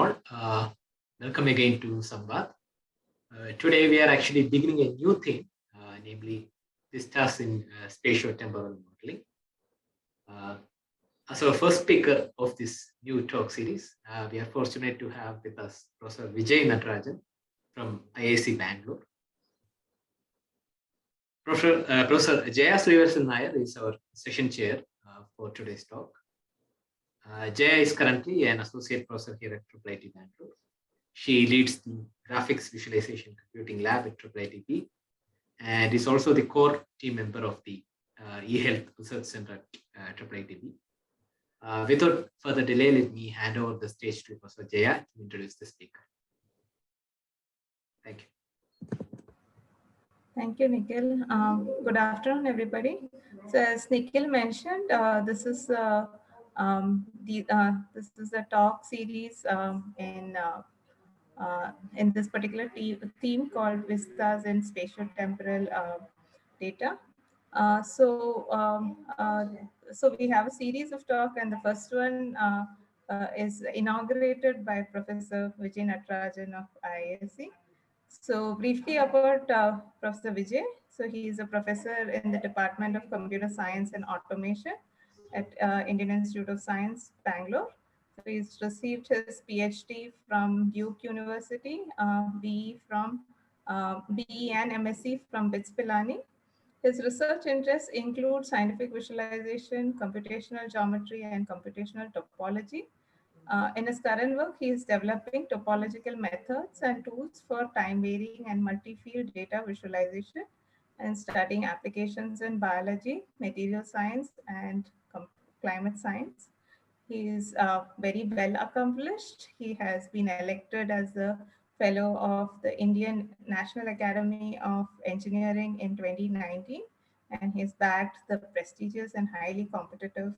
all. Welcome again to Samvaad. Today we are actually beginning a new theme, namely Vistas in Spatio-Temporal modeling. As our first speaker of this new talk series, we are fortunate to have with us Professor Vijay Natarajan from IISc-Bangalore. Professor Jaya Sreevalsan Nair is our session chair for today's talk. Jaya is currently an associate professor here at IIIT-Bangalore. She leads the graphics visualization computing lab at IIIT and is also the core team member of the eHealth Research Center at IIIT. Without further delay, let me hand over the stage to Professor Jaya to introduce the speaker. Thank you. Thank you, Nikhil. Good afternoon, everybody. So, as Nikhil mentioned, this is the talk series in this particular theme called Vistas in Spatio-Temporal data. So we have a series of talk, and the first one is inaugurated by Professor Vijay Natarajan of IISc. So briefly about Professor Vijay. So he is a professor in the Department of Computer Science and Automation at Indian Institute of Science, Bangalore. So he's received his Ph.D. from Duke University, BE and M.Sc from BITS Pilani. His research interests include scientific visualization, computational geometry, and computational topology. In his current work, he is developing topological methods and tools for time-varying and multi-field data visualization and studying applications in biology, material science, and climate science. He is very well accomplished. He has been elected as the Fellow of the Indian National Academy of Engineering in 2019, and he's bagged the prestigious and highly competitive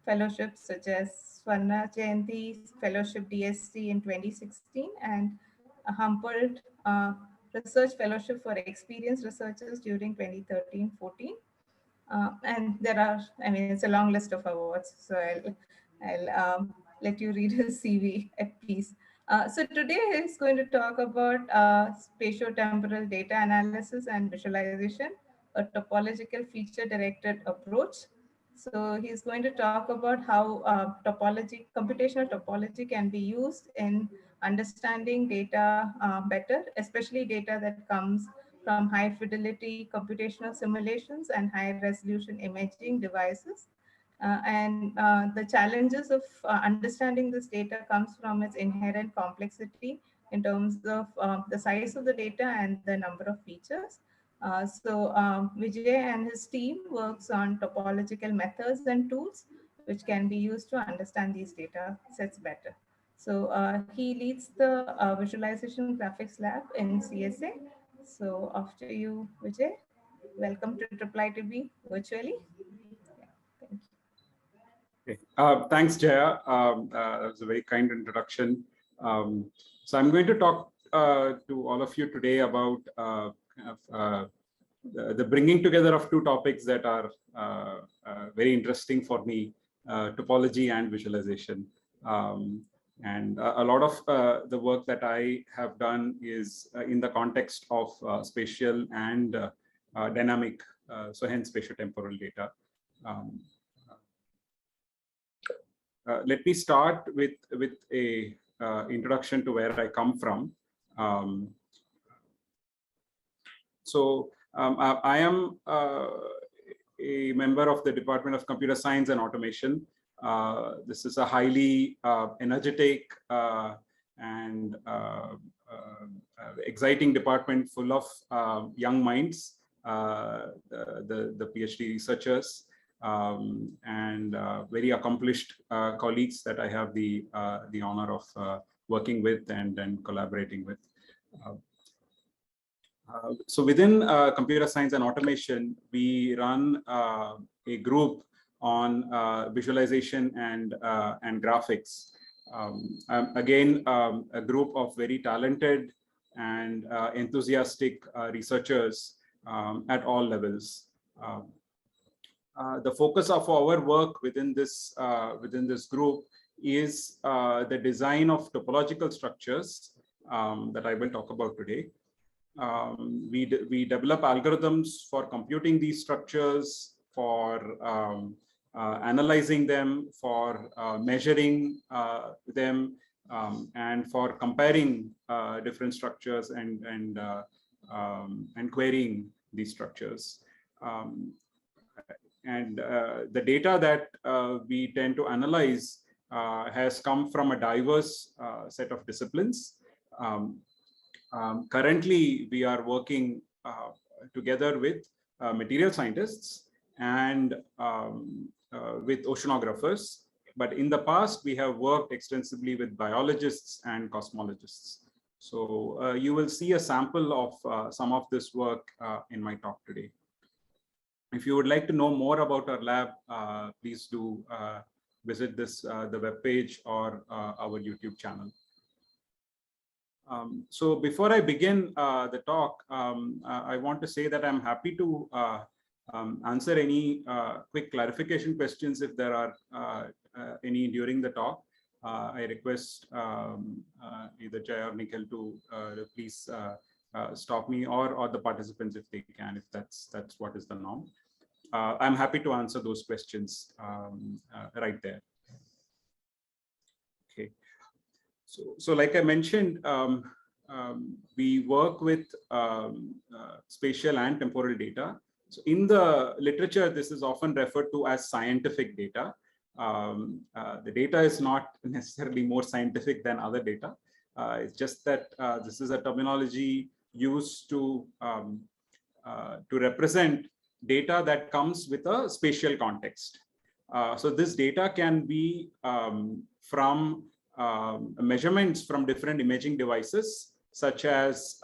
fellowships such as Swarna Jayanti Fellowship DSC in 2016 and a Humboldt Research Fellowship for Experienced Researchers during 2013-14. And there are, it's a long list of awards, so I'll let you read his CV at peace. So today he's going to talk about spatio-temporal data analysis and visualization, a topological feature-directed approach. So he's going to talk about how computational topology can be used in understanding data better, especially data that comes from high fidelity computational simulations and high resolution imaging devices. The challenges of understanding this data comes from its inherent complexity in terms of the size of the data and the number of features. Vijay and his team works on topological methods and tools which can be used to understand these data sets better. So he leads the visualization graphics lab in CSA. So after you, Vijay, welcome to IIIT virtually. Yeah, thank you. Okay. Thanks, Jaya. That was a very kind introduction. So I'm going to talk to all of you today about the bringing together of two topics that are very interesting for me, topology and visualization. And a lot of the work that I have done is in the context of spatial and dynamic, so hence spatio-temporal data. Let me start with a introduction to where I come from. I am a member of the Department of Computer Science and Automation. This is a highly energetic and exciting department full of young minds, the PhD researchers, and very accomplished colleagues that I have the honor of working with and collaborating with. So within computer science and automation, we run a group on visualization and graphics. Again, a group of very talented and enthusiastic researchers at all levels. The focus of our work within this group is the design of topological structures that I will talk about today. We develop algorithms for computing these structures, for analyzing them, for measuring them, and for comparing different structures and querying these structures. The data that we tend to analyze has come from a diverse set of disciplines. Currently, we are working together with material scientists and with oceanographers. But in the past, we have worked extensively with biologists and cosmologists. So you will see a sample of some of this work in my talk today. If you would like to know more about our lab, please do visit the webpage or our YouTube channel. So before I begin the talk, I want to say that I'm happy to answer any quick clarification questions if there are any during the talk. I request either Jaya or Nikhil to please stop me, or the participants if they can, if that's what is the norm. I'm happy to answer those questions right there. Okay. So like I mentioned, we work with spatial and temporal data. So in the literature, this is often referred to as scientific data. The data is not necessarily more scientific than other data. It's just that this is a terminology used to represent data that comes with a spatial context. So this data can be from measurements from different imaging devices, such as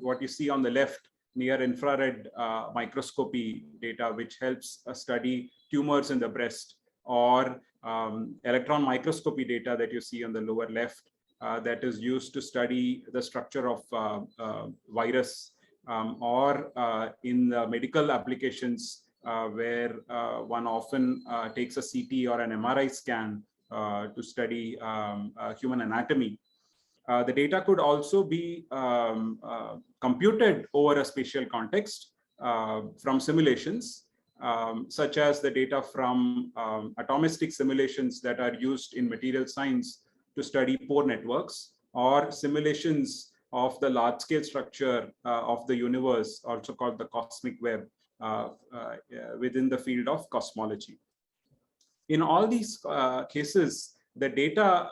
what you see on the left, near infrared microscopy data, which helps study tumors in the breast, or electron microscopy data that you see on the lower left, that is used to study the structure of virus, or in the medical applications where one often takes a CT or an MRI scan to study human anatomy. The data could also be computed over a spatial context from simulations, such as the data from atomistic simulations that are used in material science to study pore networks, or simulations of the large-scale structure of the universe, also called the cosmic web, within the field of cosmology. In all these cases, the data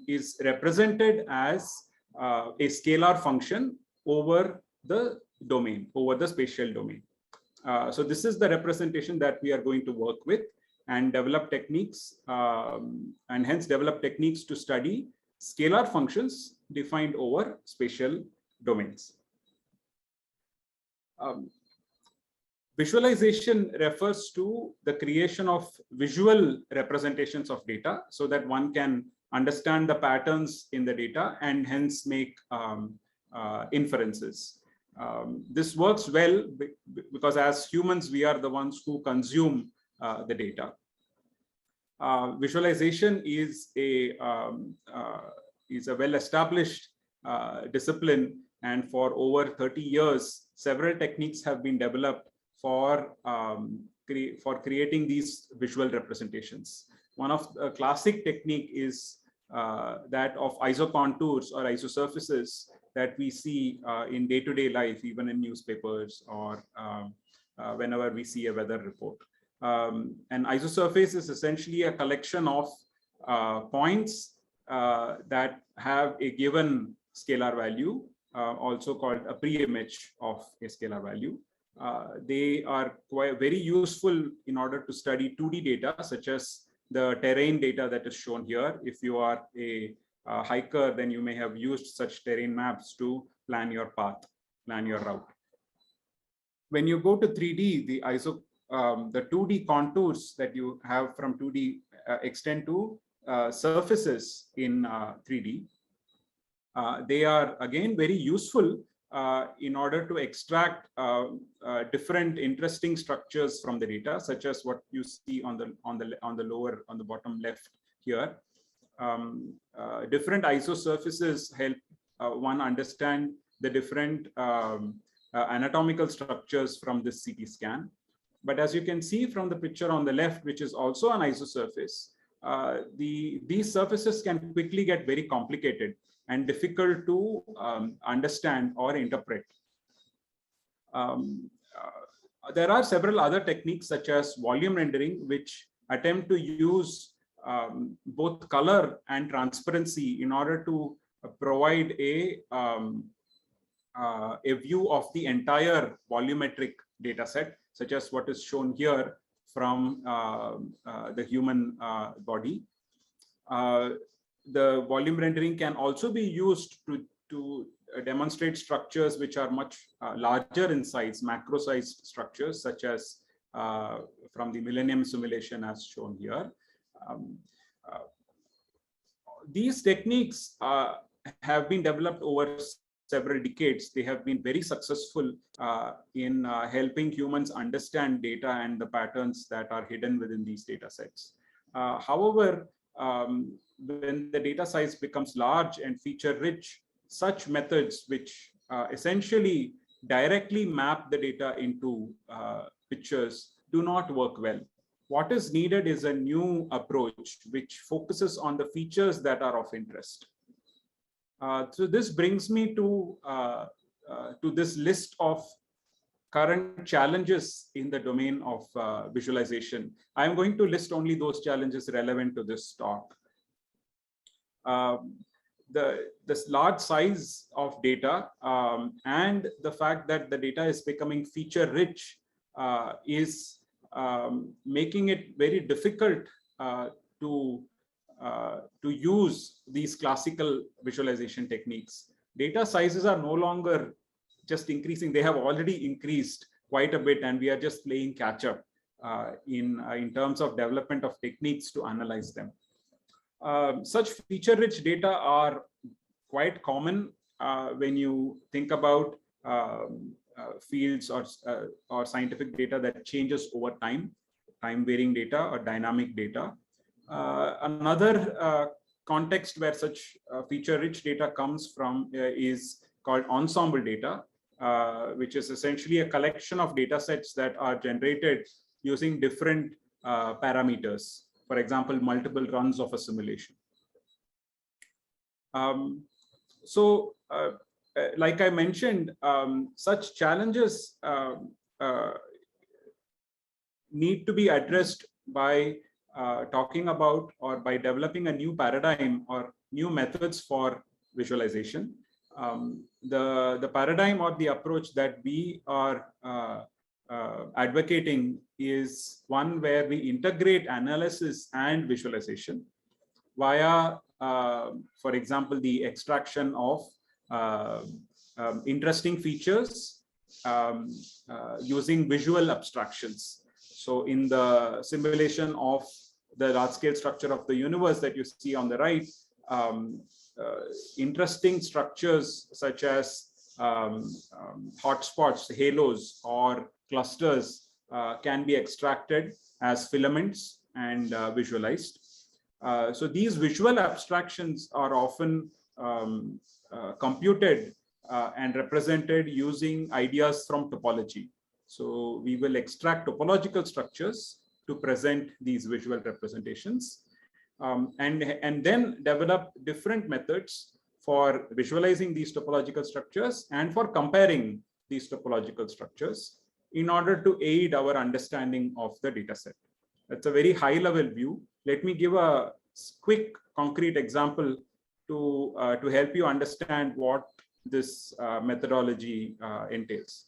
is represented as a scalar function over the domain, over the spatial domain. So this is the representation that we are going to work with and develop techniques, and hence develop techniques to study scalar functions defined over spatial domains. Visualization refers to the creation of visual representations of data so that one can understand the patterns in the data and hence make inferences. This works well because as humans, we are the ones who consume the data. Visualization is a well-established discipline, and for over 30 years, several techniques have been developed for creating these visual representations. One of the classic technique is that of isocontours or isosurfaces that we see in day-to-day life, even in newspapers or whenever we see a weather report. An isosurface is essentially a collection of points that have a given scalar value, also called a pre-image of a scalar value. They are very useful in order to study 2D data, such as the terrain data that is shown here. If you are a hiker, then you may have used such terrain maps to plan your path, plan your route. When you go to 3D, the 2D contours that you have from 2D extend to surfaces in 3D. They are again very useful in order to extract different interesting structures from the data, such as what you see on the bottom left here. different isosurfaces help one understand the different anatomical structures from this CT scan. But as you can see from the picture on the left, which is also an isosurface, these surfaces can quickly get very complicated and difficult to understand or interpret. There are several other techniques such as volume rendering, which attempt to use both color and transparency in order to provide a view of the entire volumetric data set, such as what is shown here from the human body. The volume rendering can also be used to demonstrate structures which are much larger in size, macro-sized structures, such as from the Millennium simulation as shown here. These techniques have been developed over several decades. They have been very successful in helping humans understand data and the patterns that are hidden within these data sets. However, when the data size becomes large and feature rich, such methods which essentially directly map the data into pictures do not work well. What is needed is a new approach which focuses on the features that are of interest. So this brings me to this list of current challenges in the domain of visualization. I'm going to list only those challenges relevant to this talk. This large size of data and the fact that the data is becoming feature rich is making it very difficult to use these classical visualization techniques. Data sizes are no longer just increasing, they have already increased quite a bit, and we are just playing catch up in terms of development of techniques to analyze them. Such feature-rich data are quite common when you think about fields or scientific data that changes over time-varying data or dynamic data. Another context where such feature-rich data comes from is called ensemble data, which is essentially a collection of data sets that are generated using different parameters. For example, multiple runs of a simulation. Like I mentioned, such challenges need to be addressed by talking about or by developing a new paradigm or new methods for visualization. The paradigm or the approach that we are advocating is one where we integrate analysis and visualization via, for example, the extraction of interesting features using visual abstractions. So in the simulation of the large-scale structure of the universe that you see on the right, interesting structures such as hotspots, halos, or clusters can be extracted as filaments and visualized. So these visual abstractions are often computed and represented using ideas from topology. So we will extract topological structures to present these visual representations, and then develop different methods for visualizing these topological structures and for comparing these topological structures in order to aid our understanding of the data set. That's a very high level view. Let me give a quick concrete example to help you understand what this methodology entails.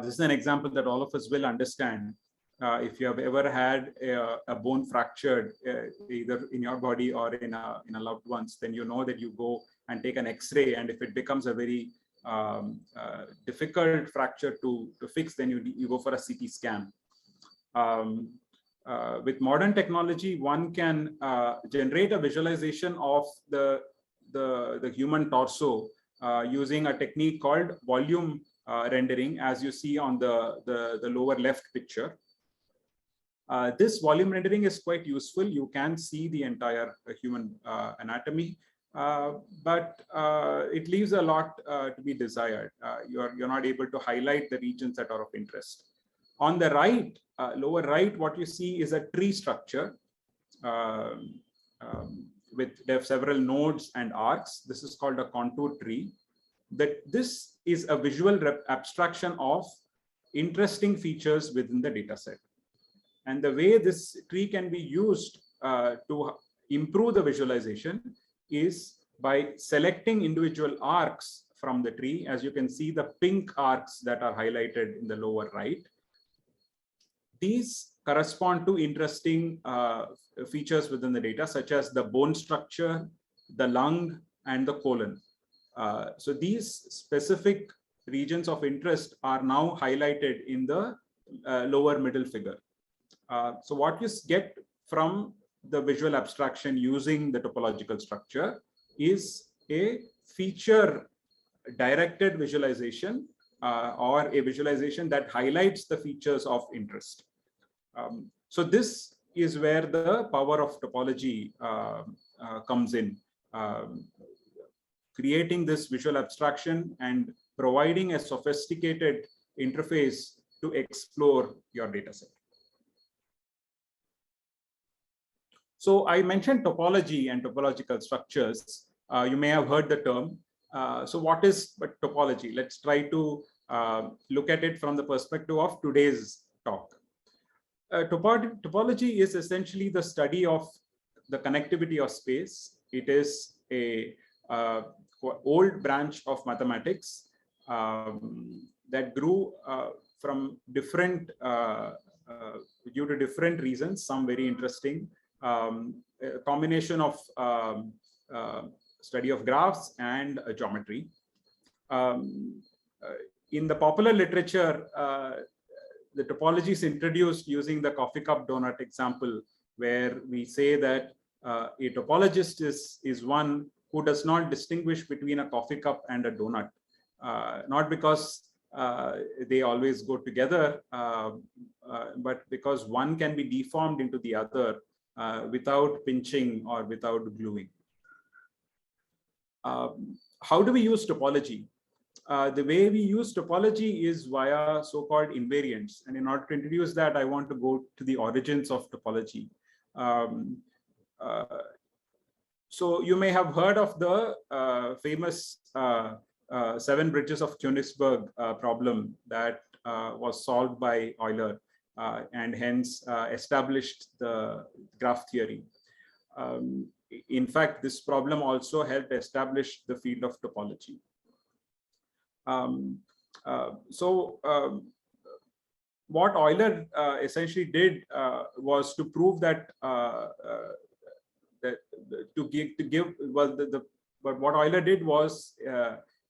This is an example that all of us will understand. If you have ever had a bone fractured, either in your body or in a loved one's, then you know that you go and take an X-ray, and if it becomes a very difficult fracture to fix, then you go for a CT scan. With modern technology, one can generate a visualization of the human torso using a technique called volume rendering, as you see on the lower left picture. This volume rendering is quite useful. You can see the entire human anatomy, but it leaves a lot to be desired. You're not able to highlight the regions that are of interest. On the right, lower right, what you see is a tree structure with several nodes and arcs. This is called a contour tree. This is a visual abstraction of interesting features within the data set. And the way this tree can be used to improve the visualization is by selecting individual arcs from the tree. As you can see, the pink arcs that are highlighted in the lower right. These correspond to interesting features within the data, such as the bone structure, the lung, and the colon. So these specific regions of interest are now highlighted in the lower middle figure. So what you get from the visual abstraction using the topological structure is a feature directed visualization or a visualization that highlights the features of interest. So this is where the power of topology comes in, creating this visual abstraction and providing a sophisticated interface to explore your data set. So I mentioned topology and topological structures. You may have heard the term. So what is topology? Let's try to look at it from the perspective of today's talk. Topology is essentially the study of the connectivity of space. It is a old branch of mathematics that grew from different due to different reasons, some very interesting. A combination of study of graphs and geometry. In the popular literature, the topology is introduced using the coffee cup donut example, where we say that a topologist is one who does not distinguish between a coffee cup and a donut, not because they always go together, but because one can be deformed into the other without pinching or without gluing. How do we use topology? The way we use topology is via so-called invariants. And in order to introduce that, I want to go to the origins of topology. So you may have heard of the famous 7 bridges of Königsberg problem that was solved by Euler and hence established the graph theory. In fact, this problem also helped establish the field of topology. What Euler essentially did was to prove that but what Euler did was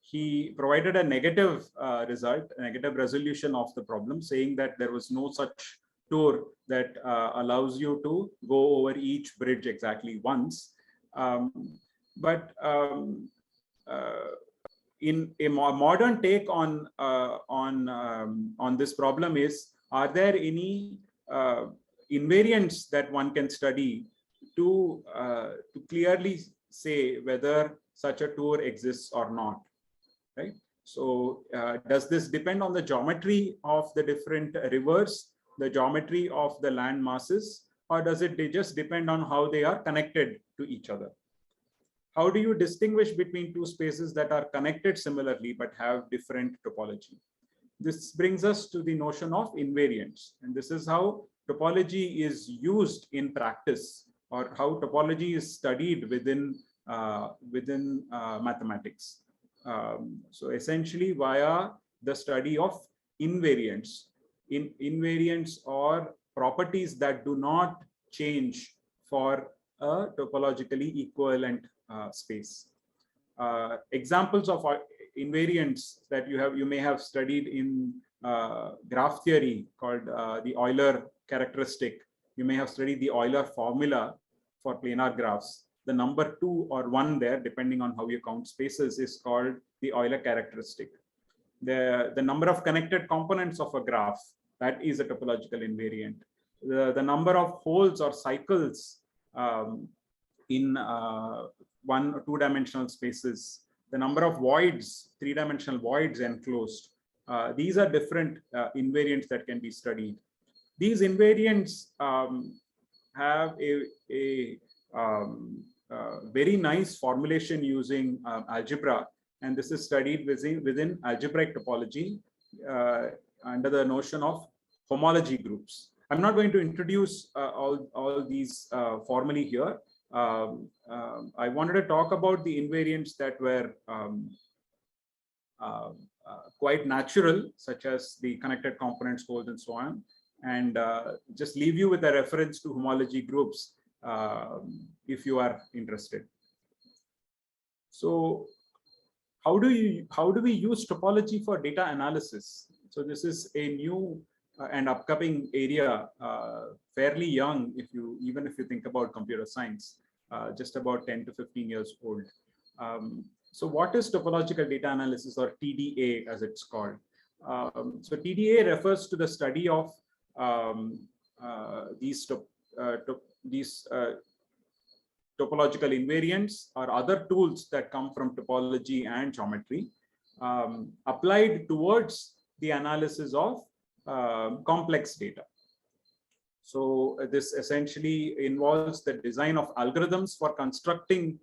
he provided a negative result, a negative resolution of the problem, saying that there was no such tour that allows you to go over each bridge exactly once. In a more modern take on this problem is, are there any invariants that one can study to clearly say whether such a tour exists or not, right? So does this depend on the geometry of the different rivers, the geometry of the land masses, or does it just depend on how they are connected to each other? How do you distinguish between two spaces that are connected similarly but have different topology? This brings us to the notion of invariants, and this is how topology is used in practice, or how topology is studied within mathematics. So essentially via the study of invariants. Invariants are properties that do not change for a topologically equivalent space. Examples of invariants that you may have studied in graph theory called the Euler characteristic. You may have studied the Euler formula for planar graphs. The number 2 or 1 there, depending on how you count spaces, is called the Euler characteristic. The number of connected components of a graph, that is a topological invariant. the number of holes or cycles in one or two-dimensional spaces, the number of voids, three-dimensional voids enclosed. These are different invariants that can be studied. These invariants have a very nice formulation using algebra, and this is studied within algebraic topology under the notion of homology groups. I'm not going to introduce all these formally here. I wanted to talk about the invariants that were quite natural, such as the connected components, holes, and so on, and just leave you with a reference to homology groups if you are interested. So how do we use topology for data analysis? So this is a new and upcoming area, fairly young, even if you think about computer science, just about 10 to 15 years old. So what is topological data analysis, or TDA as it's called? So TDA refers to the study of these topological invariants or other tools that come from topology and geometry, applied towards the analysis of complex data. So this essentially involves the design of algorithms for constructing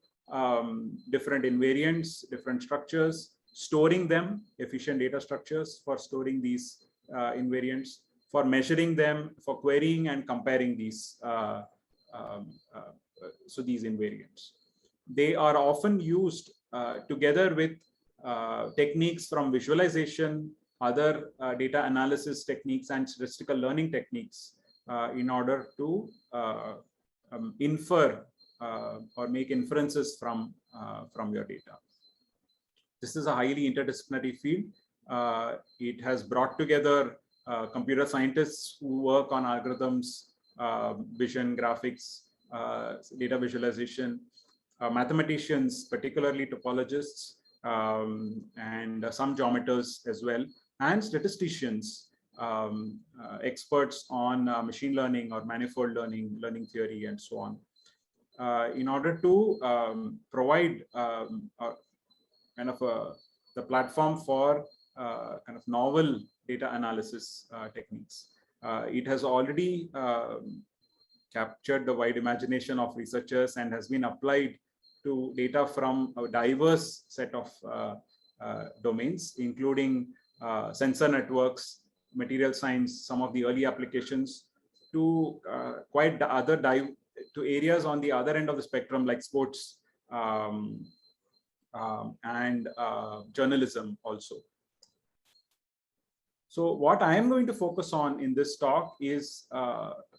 different invariants, different structures, storing them, efficient data structures for storing these invariants, for measuring them, for querying and comparing these these invariants. They are often used together with techniques from visualization, other data analysis techniques, and statistical learning techniques in order to infer or make inferences from your data. This is a highly interdisciplinary field. It has brought together computer scientists who work on algorithms, vision, graphics, data visualization, mathematicians, particularly topologists, and some geometers as well, and statisticians, experts on machine learning or manifold learning, learning theory, and so on, in order to provide kind of the platform for kind of novel data analysis techniques. It has already captured the wide imagination of researchers and has been applied to data from a diverse set of domains, including sensor networks, material science, some of the early applications, to quite the other to areas on the other end of the spectrum, like sports and journalism also. So what I am going to focus on in this talk is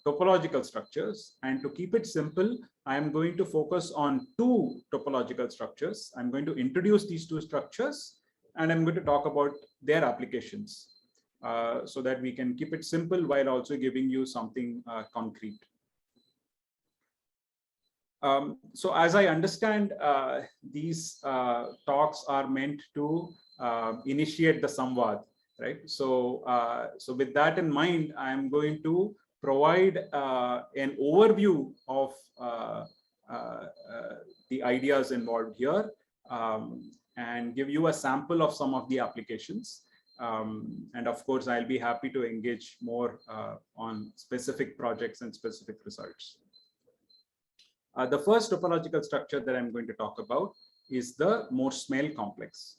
topological structures. And to keep it simple, I am going to focus on two topological structures. I'm going to introduce these two structures, and I'm going to talk about their applications so that we can keep it simple while also giving you something concrete. So as I understand, these talks are meant to initiate the Samvaad, right? So, so with that in mind, I'm going to provide an overview of the ideas involved here, and give you a sample of some of the applications. And of course, I'll be happy to engage more on specific projects and specific results. The first topological structure that I'm going to talk about is the Morse-Smale complex.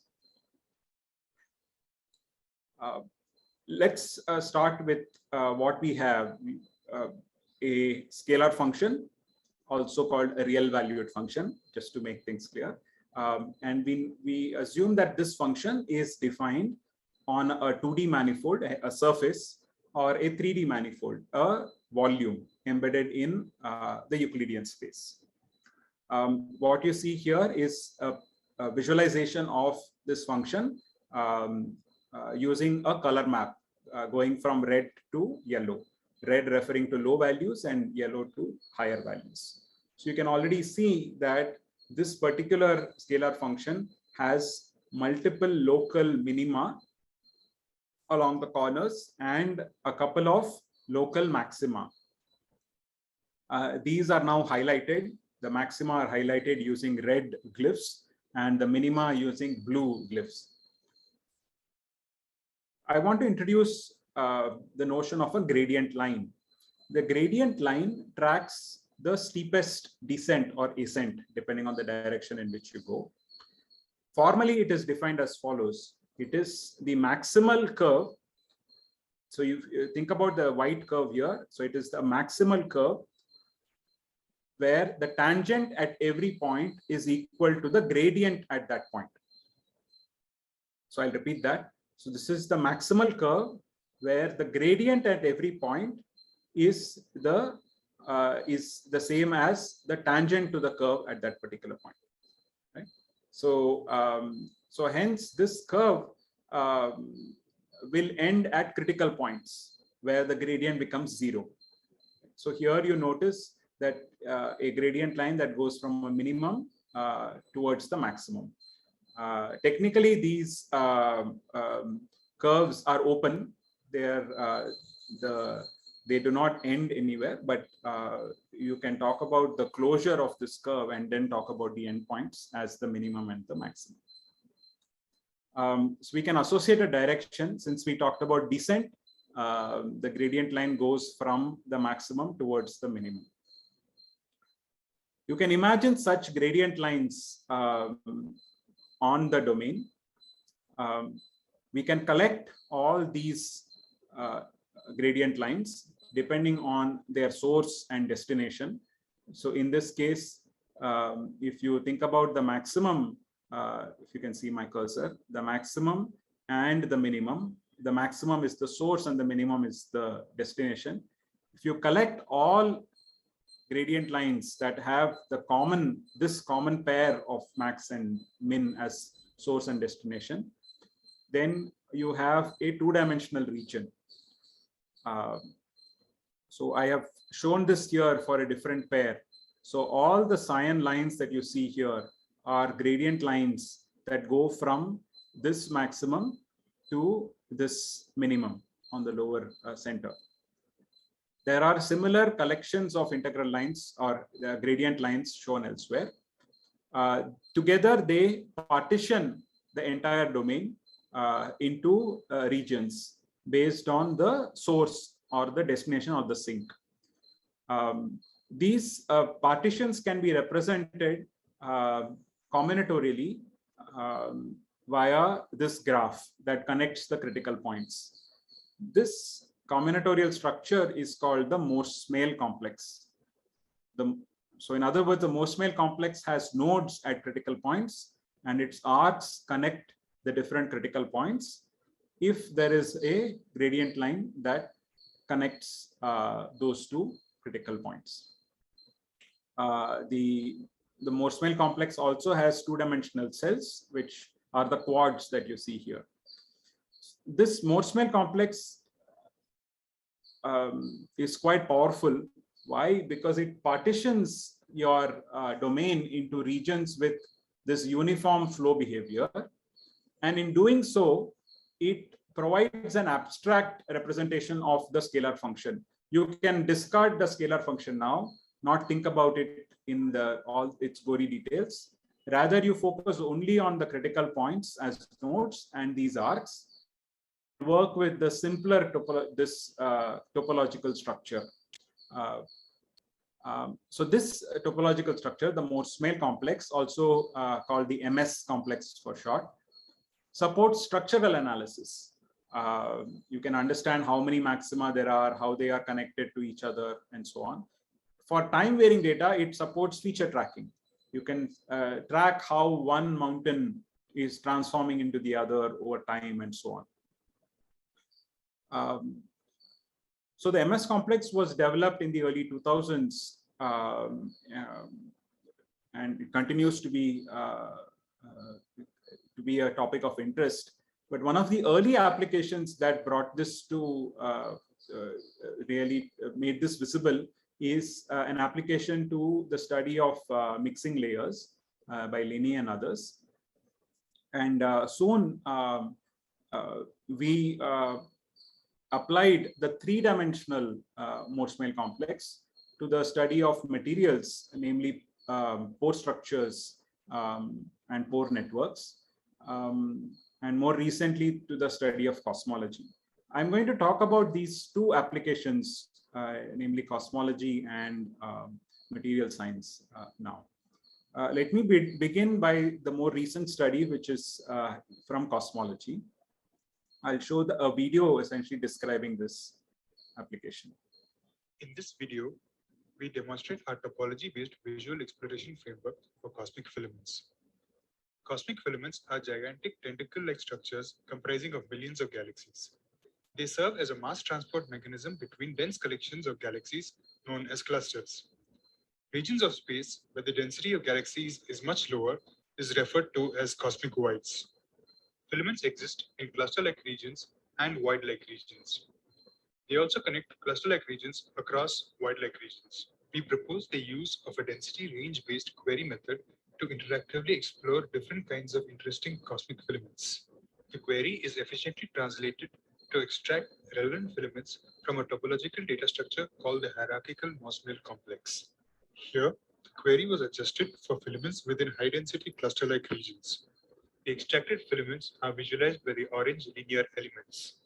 Let's start with what we have, a scalar function, also called a real valued function, just to make things clear. And we assume that this function is defined on a 2D manifold, a surface, or a 3D manifold, a volume embedded in the Euclidean space. What you see here is a visualization of this function using a color map going from red to yellow, red referring to low values and yellow to higher values. So you can already see that this particular scalar function has multiple local minima along the corners and a couple of local maxima These are now highlighted. The maxima are highlighted using red glyphs and the minima using blue glyphs. I want to introduce the notion of a gradient line. The gradient line tracks the steepest descent or ascent, depending on the direction in which you go. Formally, it is defined as follows. It is the maximal curve. So you think about the white curve here. So it is the maximal curve where the tangent at every point is equal to the gradient at that point. So I'll repeat that. So this is the maximal curve where the gradient at every point is the same as the tangent to the curve at that particular point. Right? So so hence this curve will end at critical points where the gradient becomes 0. So here you notice that a gradient line that goes from a minimum towards the maximum. Technically, these curves are open. They do not end anywhere, but you can talk about the closure of this curve and then talk about the endpoints as the minimum and the maximum. So we can associate a direction. Since we talked about descent, the gradient line goes from the maximum towards the minimum. You can imagine such gradient lines on the domain. We can collect all these gradient lines depending on their source and destination. So in this case, if you think about the maximum, if you can see my cursor, the maximum and the minimum. The maximum is the source and the minimum is the destination. If you collect all gradient lines that have this common pair of max and min as source and destination, then you have a two-dimensional region. So I have shown this here for a different pair. So all the cyan lines that you see here are gradient lines that go from this maximum to this minimum on the lower center. There are similar collections of integral lines or gradient lines shown elsewhere. Together, they partition the entire domain into regions based on the source or the destination or the sink. These partitions can be represented combinatorially via this graph that connects the critical points. This combinatorial structure is called the Morse-Smale complex. So in other words, the Morse-Smale complex has nodes at critical points and its arcs connect the different critical points if there is a gradient line that connects those two critical points. The Morse-Smale complex also has two-dimensional cells, which are the quads that you see here. This Morse-Smale complex is quite powerful. Why? Because it partitions your domain into regions with this uniform flow behavior. And in doing so, it provides an abstract representation of the scalar function. You can discard the scalar function now, not think about it in all its gory details. Rather, you focus only on the critical points as nodes and these arcs. Work with the simpler topological structure. So this topological structure, the Morse-Smale complex, also called the MS complex for short, supports structural analysis. You can understand how many maxima there are, how they are connected to each other, and so on. For time-varying data, it supports feature tracking. You can track how one mountain is transforming into the other over time, and so on. So the MS complex was developed in the early 2000s, and it continues to be a topic of interest. But one of the early applications that brought this to really made this visible is an application to the study of mixing layers by Linney and others. And soon we applied the three-dimensional Morse-Smale complex to the study of materials, namely pore structures and pore networks, and more recently to the study of cosmology. I'm going to talk about these two applications, namely cosmology and material science now. Let me begin by the more recent study, which is from cosmology. I'll show a video essentially describing this application. In this video, we demonstrate our topology-based visual exploration framework for cosmic filaments. Cosmic filaments are gigantic tentacle-like structures comprising of billions of galaxies. They serve as a mass transport mechanism between dense collections of galaxies known as clusters. Regions of space where the density of galaxies is much lower is referred to as cosmic voids. Filaments exist in cluster-like regions and void-like regions. They also connect cluster-like regions across void-like regions. We propose the use of a density range-based query method to interactively explore different kinds of interesting cosmic filaments. The query is efficiently translated to extract relevant filaments from a topological data structure called the hierarchical Mosfet complex. Here, the query was adjusted for filaments within high-density cluster-like regions. The extracted filaments are visualized by the orange linear elements.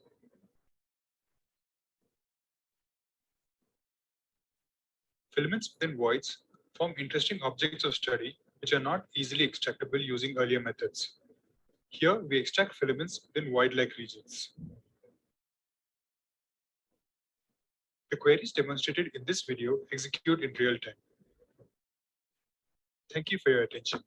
Filaments within voids form interesting objects of study which are not easily extractable using earlier methods. Here, we extract filaments within void-like regions. The queries demonstrated in this video execute in real time. Thank you for your attention.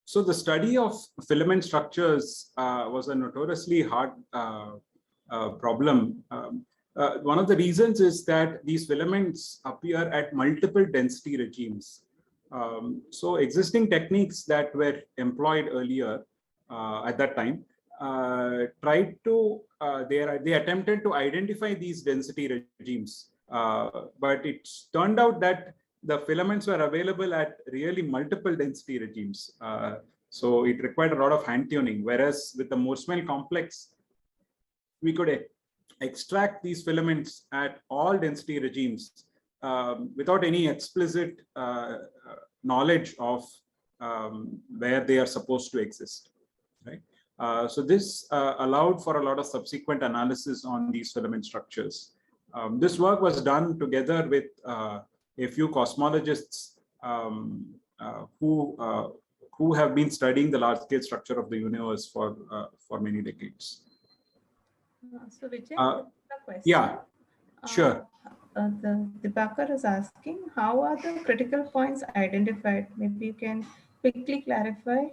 So the study of filament structures was a notoriously hard problem. One of the reasons is that these filaments appear at multiple density regimes. So existing techniques that were employed earlier at that time tried to, they attempted to identify these density regimes, but it's turned out that the filaments were available at really multiple density regimes. So it required a lot of hand tuning, whereas with the Mosfet complex, we could extract these filaments at all density regimes without any explicit knowledge of where they are supposed to exist, right? So this allowed for a lot of subsequent analysis on these filament structures. This work was done together with a few cosmologists who have been studying the large-scale structure of the universe for many decades. So Vijay, a question. Yeah, sure. The backer is asking, how are the critical points identified? Maybe you can quickly clarify.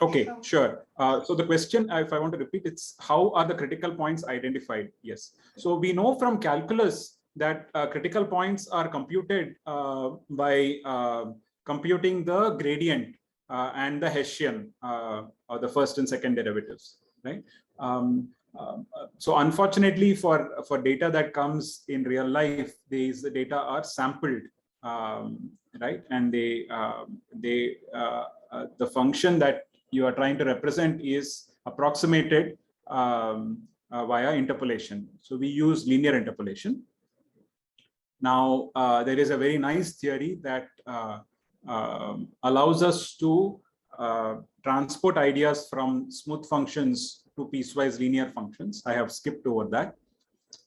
Okay, sure. So the question, if I want to repeat, it's how are the critical points identified? Yes. So we know from calculus that critical points are computed by computing the gradient and the Hessian or the first and second derivatives, right? So unfortunately, for data that comes in real life, these data are sampled, right? And the function that you are trying to represent is approximated via interpolation. So we use linear interpolation. Now, there is a very nice theory that allows us to transport ideas from smooth functions to piecewise linear functions. I have skipped over that.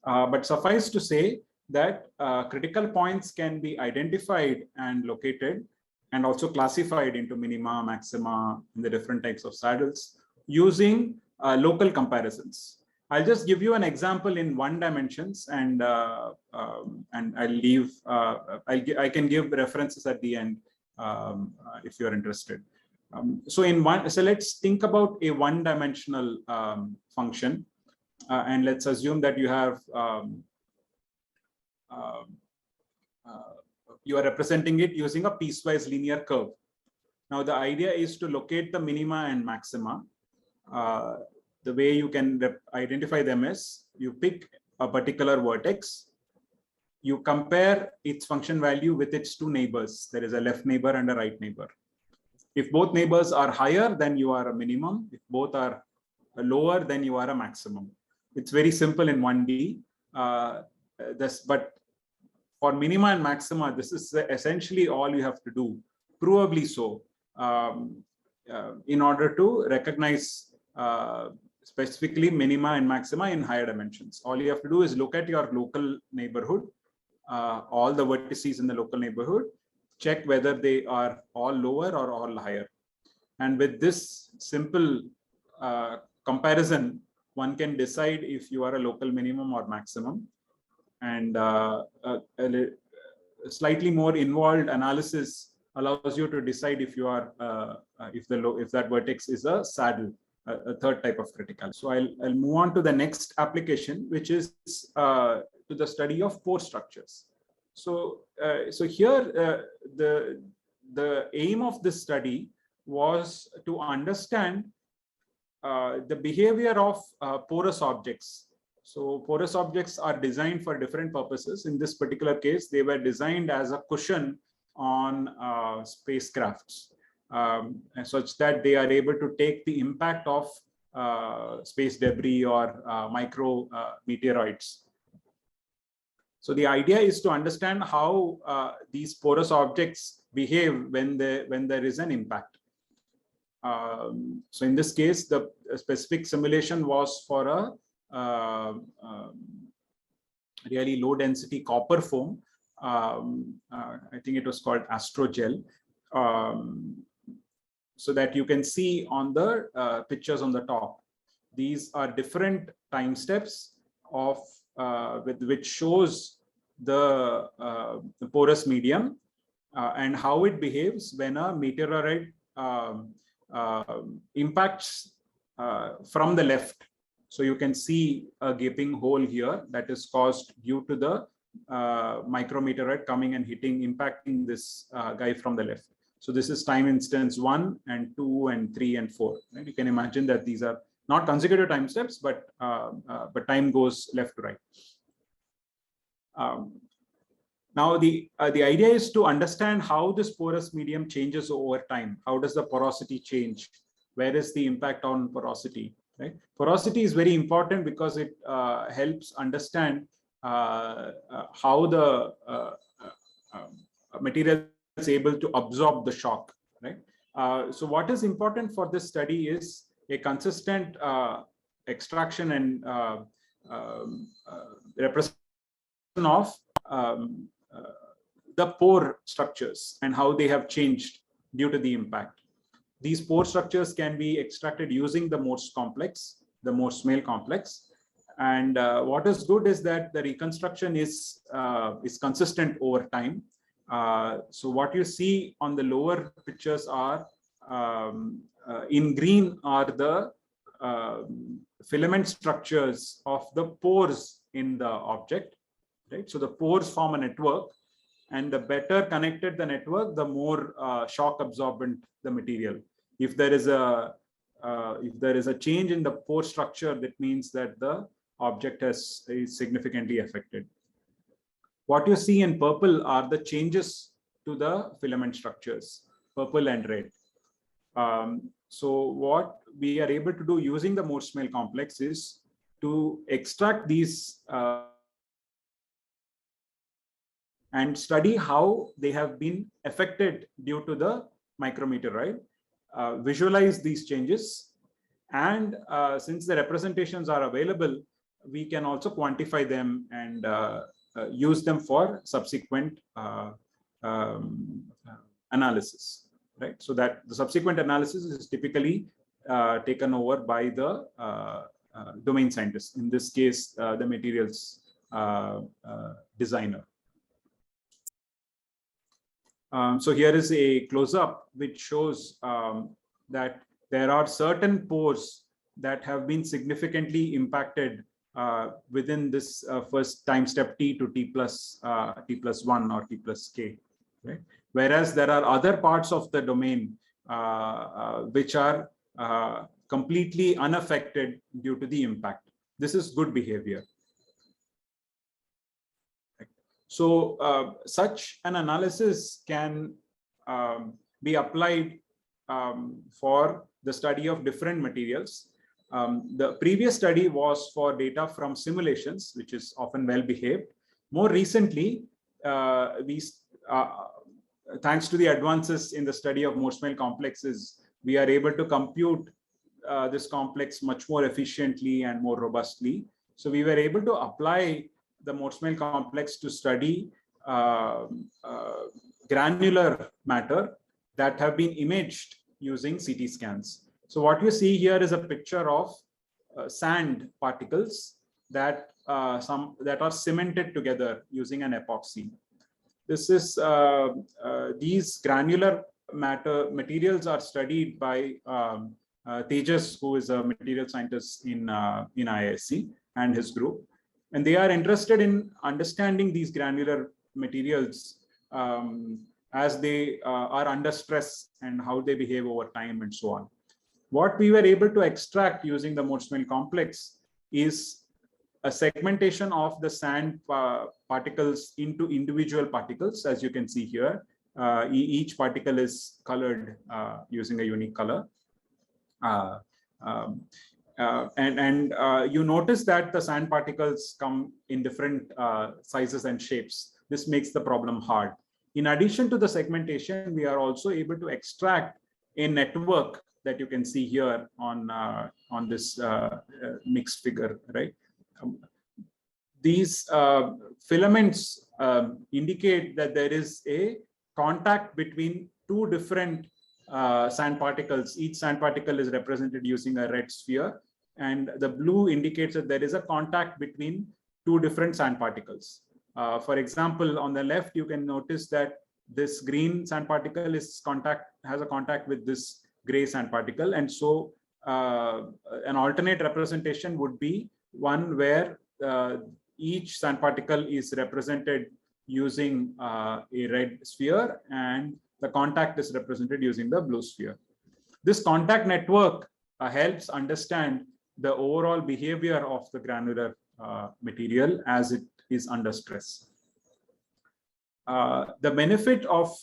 But suffice to say that critical points can be identified and located and also classified into minima, maxima, in the different types of saddles using local comparisons. I'll just give you an example in one dimensions, and I'll leave. I can give references at the end if you're interested. So let's think about a one-dimensional function, and let's assume that you have you are representing it using a piecewise linear curve. Now the idea is to locate the minima and maxima. The way you can identify them is you pick a particular vertex, you compare its function value with its two neighbors. There is a left neighbor and a right neighbor. If both neighbors are higher, then you are a minimum. If both are lower, then you are a maximum. It's very simple in 1D. But for minima and maxima, this is essentially all you have to do, provably so, in order to recognize specifically minima and maxima in higher dimensions. All you have to do is look at your local neighborhood, all the vertices in the local neighborhood, check whether they are all lower or all higher. And with this simple comparison, one can decide if you are a local minimum or maximum. And a slightly more involved analysis allows you to decide if you are if that vertex is a saddle, a third type of critical. So I'll move on to the next application, which is to the study of pore structures. So here the aim of this study was to understand the behavior of porous objects. So porous objects are designed for different purposes. In this particular case, they were designed as a cushion on spacecrafts, such that they are able to take the impact of space debris or micro meteoroids. So the idea is to understand how these porous objects behave when there is an impact. So in this case, the specific simulation was for a really low density copper foam. I think it was called astrogel. So that you can see on the pictures on the top. These are different time steps of which shows the porous medium and how it behaves when a meteorite impacts from the left. So you can see a gaping hole here that is caused due to the micrometeorite coming and impacting this guy from the left. So this is time instance 1 and 2 and 3 and 4. Right? You can imagine that these are not consecutive time steps, but time goes left to right. Now the idea is to understand how this porous medium changes over time. How does the porosity change? Where is the impact on porosity? Right? Porosity is very important because it helps understand how the material is able to absorb the shock. Right? So what is important for this study is a consistent extraction and representation of the pore structures and how they have changed due to the impact. These pore structures can be extracted using the Morse complex, the Morse-Smale complex. And what is good is that the reconstruction is consistent over time. So what you see on the lower pictures are in green are the filament structures of the pores in the object. Right? So the pores form a network, and the better connected the network, the more shock absorbent the material. If there is a change in the pore structure, that means that the object is significantly affected. What you see in purple are the changes to the filament structures, purple and red. So what we are able to do using the Morse-Smale complex is to extract these and study how they have been affected due to the micrometeorite, visualize these changes, and since the representations are available, we can also quantify them and use them for subsequent analysis. Right? So that the subsequent analysis is typically taken over by the domain scientist, in this case, the materials designer. So here is a close-up which shows that there are certain pores that have been significantly impacted within this first time step t to t plus 1 or t plus k. Right? Whereas there are other parts of the domain which are completely unaffected due to the impact. This is good behavior. So such an analysis can be applied for the study of different materials. The previous study was for data from simulations, which is often well behaved. More recently, thanks to the advances in the study of Morse-Mel complexes, we are able to compute this complex much more efficiently and more robustly. So we were able to apply the Morse-Mel complex to study granular matter that have been imaged using CT scans. So what you see here is a picture of sand particles that are cemented together using an epoxy. This is these granular materials are studied by Tejas, who is a material scientist in IISc, and his group, and they are interested in understanding these granular materials as they are under stress and how they behave over time and so on. What we were able to extract using the Morse-Mel complex is a segmentation of the sand particles into individual particles, as you can see here. Each particle is colored using a unique color. You notice that the sand particles come in different sizes and shapes. This makes the problem hard. In addition to the segmentation, we are also able to extract a network that you can see here on this mixed figure, right? These filaments indicate that there is a contact between two different sand particles. Each sand particle is represented using a red sphere, and the blue indicates that there is a contact between two different sand particles. For example, on the left, you can notice that this green sand particle has a contact with this gray sand particle, and so an alternate representation would be one where each sand particle is represented using a red sphere and the contact is represented using the blue sphere. This contact network helps understand the overall behavior of the granular material as it is under stress. The benefit of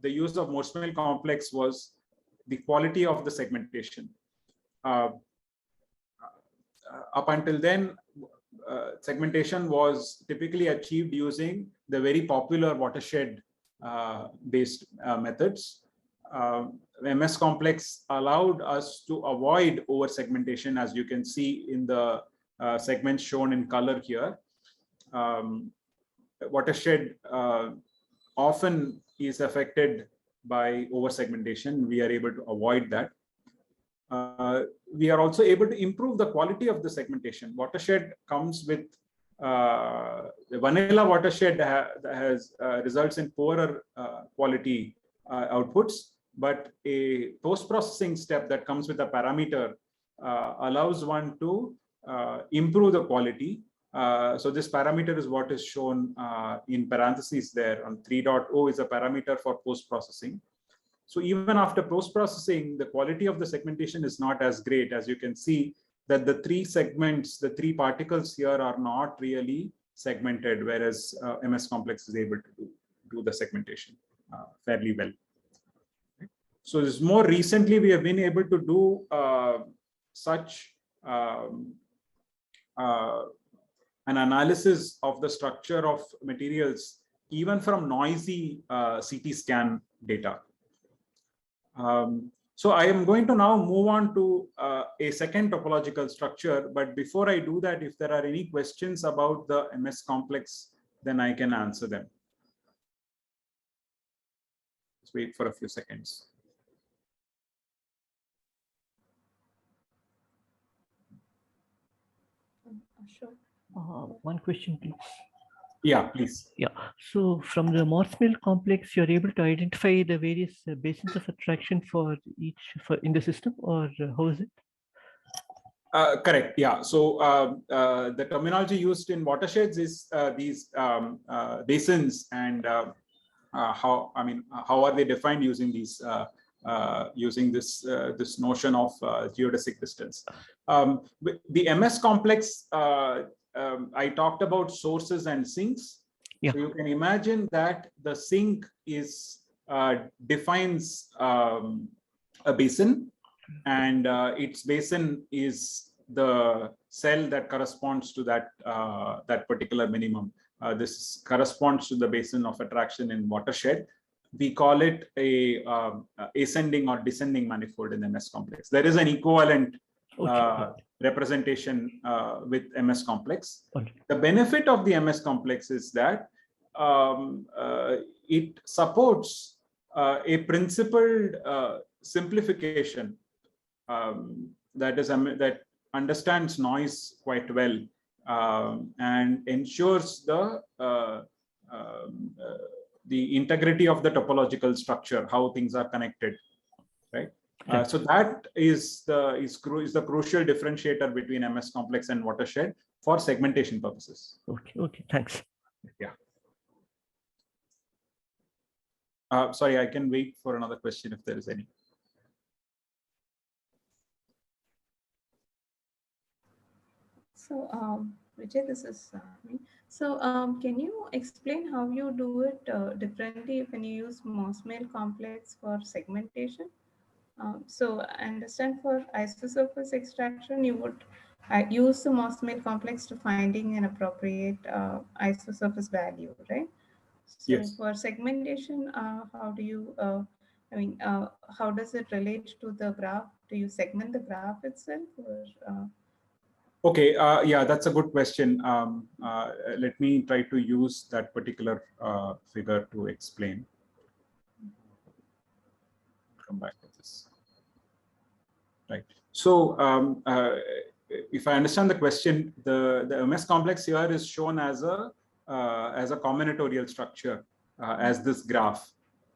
the use of Morse-Mel complex was the quality of the segmentation. Up until then, segmentation was typically achieved using the very popular watershed based methods. MS complex allowed us to avoid over segmentation, as you can see in the segments shown in color here. Watershed often is affected by over segmentation. We are able to avoid that. We are also able to improve the quality of the segmentation. Watershed comes with the vanilla watershed results in poorer quality outputs, but a post-processing step that comes with a parameter allows one to improve the quality. So this parameter is what is shown in parentheses there on 3.0 is a parameter for post-processing. So even after post-processing, the quality of the segmentation is not as great. As you can see that the three segments, the three particles here are not really segmented, whereas MS complex is able to do the segmentation fairly well. So this more recently, we have been able to do such an analysis of the structure of materials, even from noisy CT scan data. So I am going to now move on to a second topological structure. But before I do that, if there are any questions about the MS complex, then I can answer them. Let's wait for a few seconds. Sure. One question, please. Yeah, please. Yeah. So from the Morse-Mel complex, you're able to identify the various basins of attraction for each in the system, or how is it? Correct. Yeah. So the terminology used in watersheds is these basins, and how are they defined using these using this notion of geodesic distance. The MS complex, I talked about sources and sinks. Yeah. So you can imagine that the sink is defines a basin, and its basin is the cell that corresponds to that that particular minimum. This corresponds to the basin of attraction in watershed. We call it a ascending or descending manifold in MS complex. There is an equivalent representation with MS complex. The benefit of the MS complex is that it supports a principled simplification that understands noise quite well and ensures the integrity of the topological structure, how things are connected, right? So that is the crucial differentiator between MS complex and watershed for segmentation purposes. Okay, thanks. Yeah. Sorry, I can wait for another question if there is any. So, Vijay, this is me. So, can you explain how you do it differently when you use Mosfet complex for segmentation? So, I understand for isosurface extraction, you would use the Mosfet complex to finding an appropriate isosurface value, right? So, yes. For segmentation, how do you? How does it relate to the graph? Do you segment the graph itself, or? Okay, yeah, that's a good question. Let me try to use that particular figure to explain. Come back to this. Right. So, if I understand the question, the MS complex here is shown as a combinatorial structure, as this graph,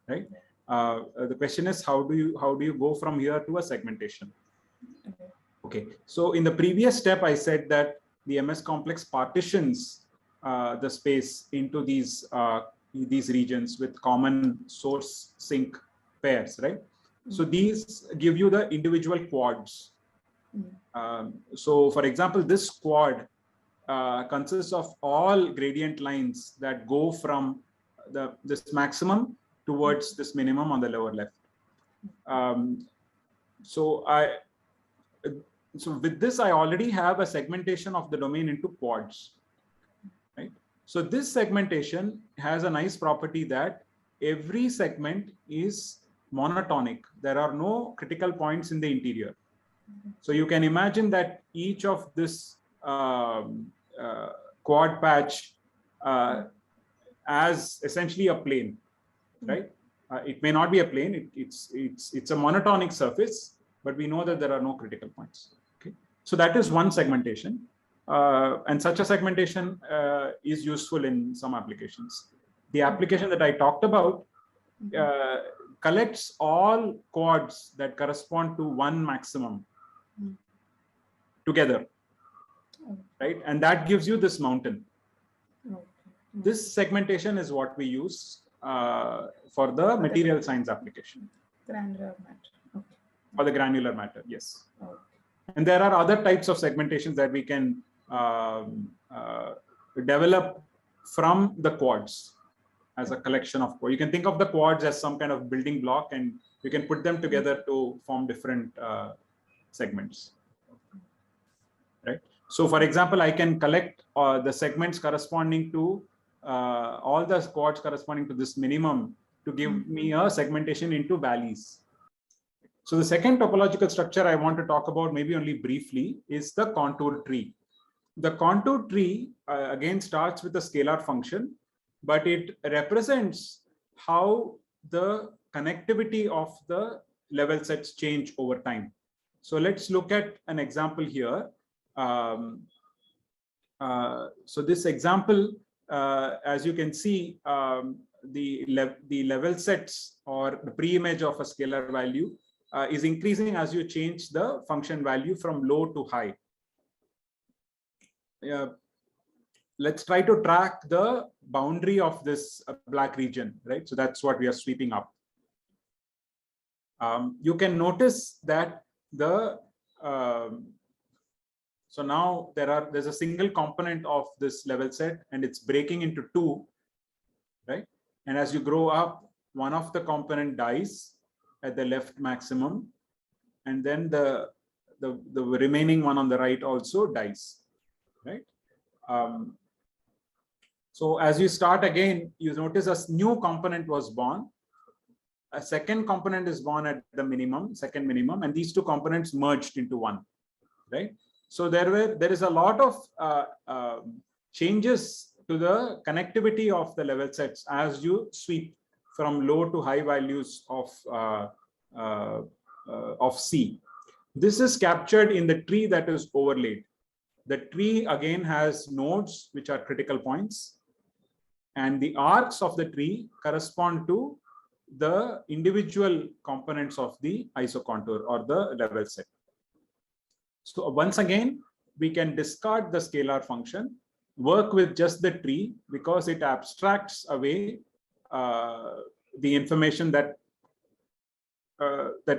right? The question is, how do you go from here to a segmentation? Okay, so in the previous step, I said that the MS complex partitions the space into these regions with common source sink pairs, right? So these give you the individual quads. So for example, this quad consists of all gradient lines that go from this maximum towards this minimum on the lower left. So with this, I already have a segmentation of the domain into quads, right? So this segmentation has a nice property that every segment is monotonic. There are no critical points in the interior. So you can imagine that each of this quad patch as essentially a plane, right? It may not be a plane. It's a monotonic surface, but we know that there are no critical points. Okay, so that is one segmentation, and such a segmentation is useful in some applications. The application that I talked about collects all quads that correspond to one maximum together, right? And that gives you this mountain. This segmentation is what we use for the material science application. Granular matter. Okay. For the granular matter, yes. Okay. And there are other types of segmentations that we can develop from the quads as a collection of quads. You can think of the quads as some kind of building block, and you can put them together to form different segments. Right. So, for example, I can collect the segments corresponding to all the quads corresponding to this minimum to give me a segmentation into valleys. So the second topological structure I want to talk about, maybe only briefly, is the contour tree. The contour tree again starts with a scalar function, but it represents how the connectivity of the level sets change over time. So let's look at an example here. So this example, as you can see, the level sets or the pre-image of a scalar value is increasing as you change the function value from low to high. Let's try to track the boundary of this black region, right? So that's what we are sweeping up. You can notice that so now there's a single component of this level set, and it's breaking into two, right? And as you grow up, one of the component dies at the left maximum, and then the remaining one on the right also dies, right? So as you start again, you notice a new component was born. A second component is born at the second minimum, and these two components merged into one, right? So there is a lot of changes to the connectivity of the level sets as you sweep from low to high values of C. This is captured in the tree that is overlaid. The tree again has nodes which are critical points, and the arcs of the tree correspond to the individual components of the isocontour or the level set. So once again, we can discard the scalar function, work with just the tree, because it abstracts away the information that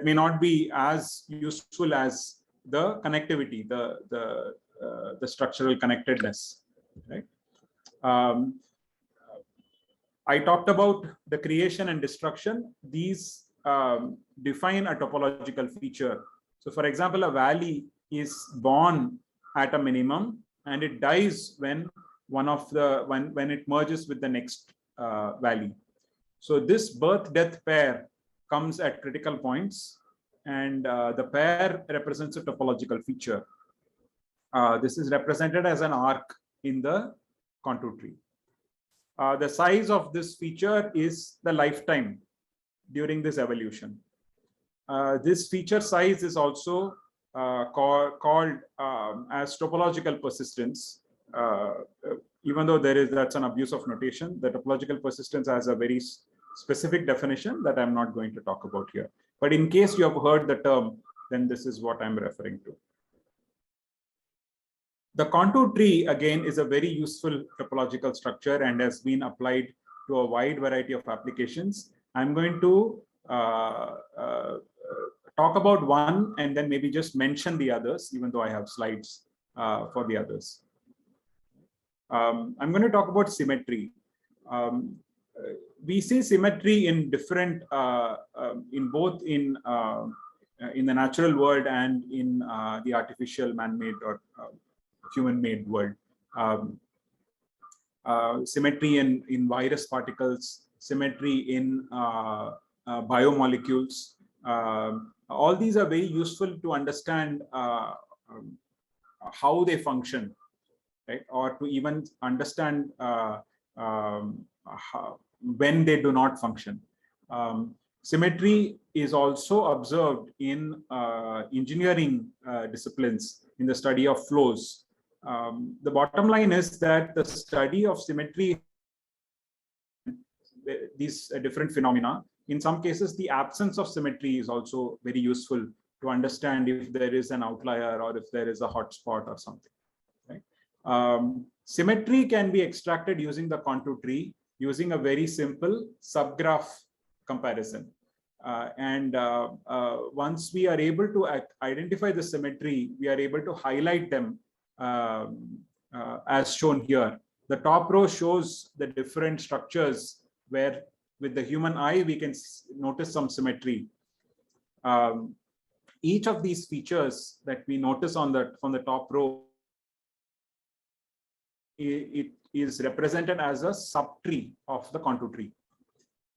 may not be as useful as the connectivity, the structural connectedness, right? I talked about the creation and destruction. These define a topological feature. So for example, a valley is born at a minimum and it dies when when it merges with the next valley. So this birth-death pair comes at critical points, and the pair represents a topological feature. This is represented as an arc in the contour tree. The size of this feature is the lifetime during this evolution. This feature size is also called as topological persistence. Even though that's an abuse of notation, the topological persistence has a very specific definition that I'm not going to talk about here. But in case you have heard the term, then this is what I'm referring to. The contour tree, again, is a very useful topological structure and has been applied to a wide variety of applications. I'm going to talk about one and then maybe just mention the others, even though I have slides for the others. I'm going to talk about symmetry. We see symmetry in different, in both in the natural world and in the artificial, man-made or human-made world. Symmetry in virus particles, symmetry in biomolecules. All these are very useful to understand how they function, right? Or to even understand when they do not function. Symmetry is also observed in engineering disciplines in the study of flows. The bottom line is that the study of symmetry, these different phenomena, in some cases, the absence of symmetry is also very useful to understand if there is an outlier or if there is a hotspot or something. Right? Symmetry can be extracted using the contour tree, using a very simple subgraph comparison. Once we are able to identify the symmetry, we are able to highlight them as shown here. The top row shows the different structures where with the human eye, we can notice some symmetry. Each of these features that we notice from the top row, it is represented as a subtree of the contour tree.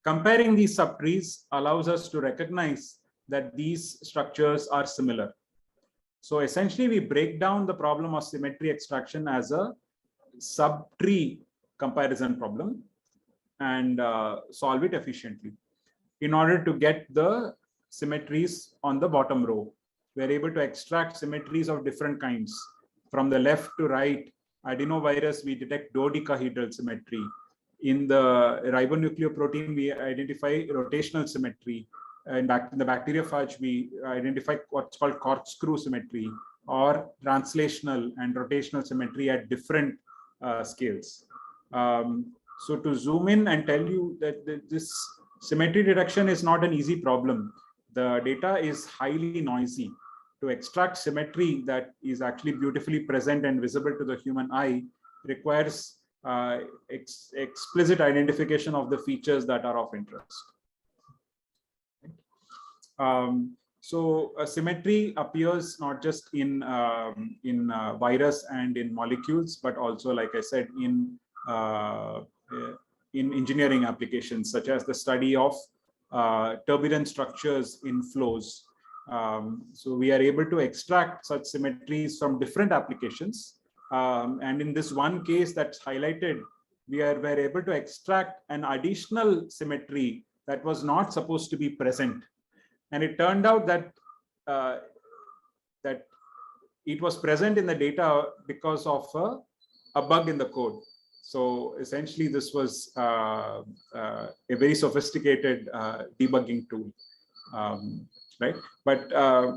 Comparing these subtrees allows us to recognize that these structures are similar. So essentially, we break down the problem of symmetry extraction as a subtree comparison problem and solve it efficiently. In order to get the symmetries on the bottom row, we're able to extract symmetries of different kinds. From the left to right, adenovirus, we detect dodecahedral symmetry. In the ribonucleoprotein, we identify rotational symmetry. In the bacteriophage, we identify what's called corkscrew symmetry or translational and rotational symmetry at different scales. So to zoom in and tell you that this symmetry detection is not an easy problem. The data is highly noisy. To extract symmetry that is actually beautifully present and visible to the human eye requires explicit identification of the features that are of interest. So symmetry appears not just in virus and in molecules, but also, like I said, in engineering applications, such as the study of turbulent structures in flows. So we are able to extract such symmetries from different applications. And in this one case that's highlighted, were able to extract an additional symmetry that was not supposed to be present. And it turned out that that it was present in the data because of a bug in the code. So essentially, this was a very sophisticated debugging tool, right? But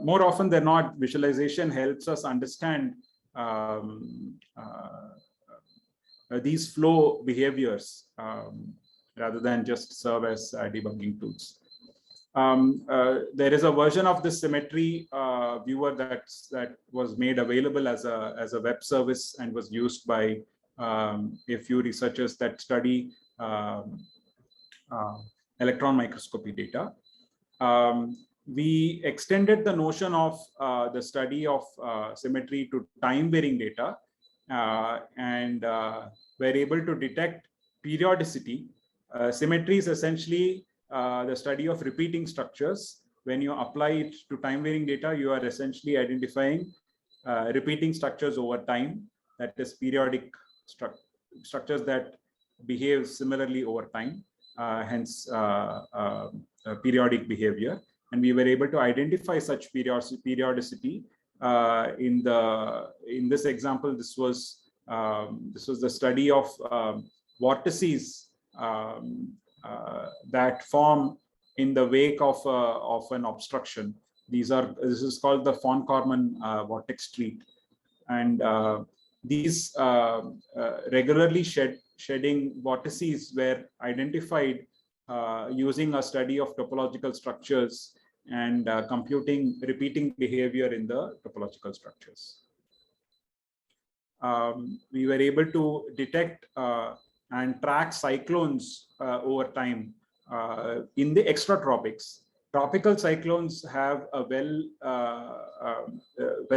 more often than not, visualization helps us understand these flow behaviors rather than just serve as debugging tools. There is a version of this symmetry viewer that was made available as a web service and was used by a few researchers that study electron microscopy data. We extended the notion of the study of symmetry to time-varying data and were able to detect periodicity. Symmetry is essentially the study of repeating structures. When you apply it to time-varying data, you are essentially identifying repeating structures over time, that is periodic structures that behave similarly over time, hence periodic behavior. And we were able to identify such periodicity. In this example, this was the study of vortices that form in the wake of an obstruction. This is called the von Karman vortex treat, and these regularly shedding vortices were identified using a study of topological structures and computing repeating behavior in the topological structures. We were able to detect and track cyclones over time in the extratropics. Tropical cyclones have a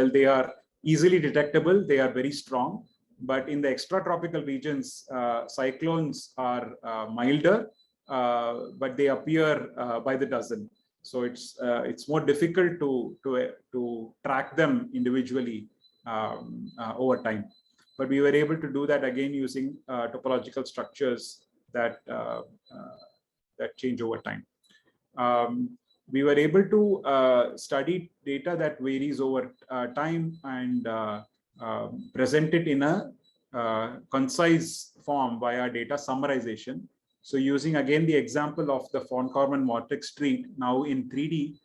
they are easily detectable, they are very strong, but in the extratropical regions, cyclones are milder, but they appear by the dozen. So it's more difficult to track them individually over time. But we were able to do that again using topological structures that change over time. We were able to study data that varies over time and present it in a concise form via data summarization. So using again the example of the von Karman vortex treat, now in 3D,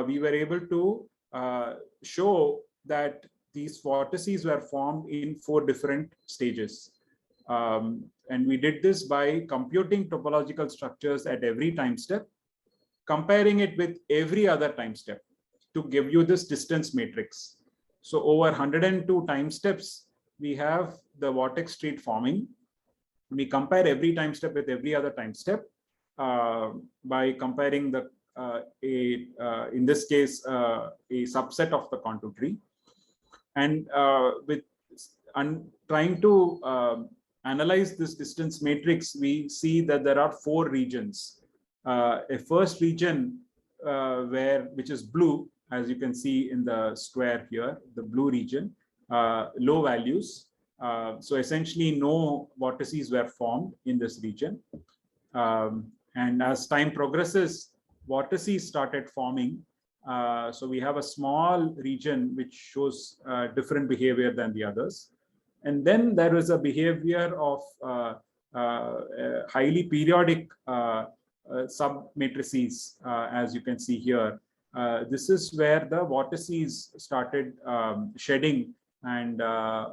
we were able to show that these vortices were formed in 4 different stages. And we did this by computing topological structures at every time step, comparing it with every other time step to give you this distance matrix. So over 102 time steps, we have the vortex treat forming. We compare every time step with every other time step by comparing the in this case a subset of the contour tree, and trying to analyze this distance matrix, we see that there are 4 regions. A first region which is blue, as you can see in the square here, the blue region, low values. So essentially no vortices were formed in this region. And as time progresses, vortices started forming. So we have a small region which shows different behavior than the others. And then there is a behavior of highly periodic submatrices, as you can see here. This is where the vortices started shedding and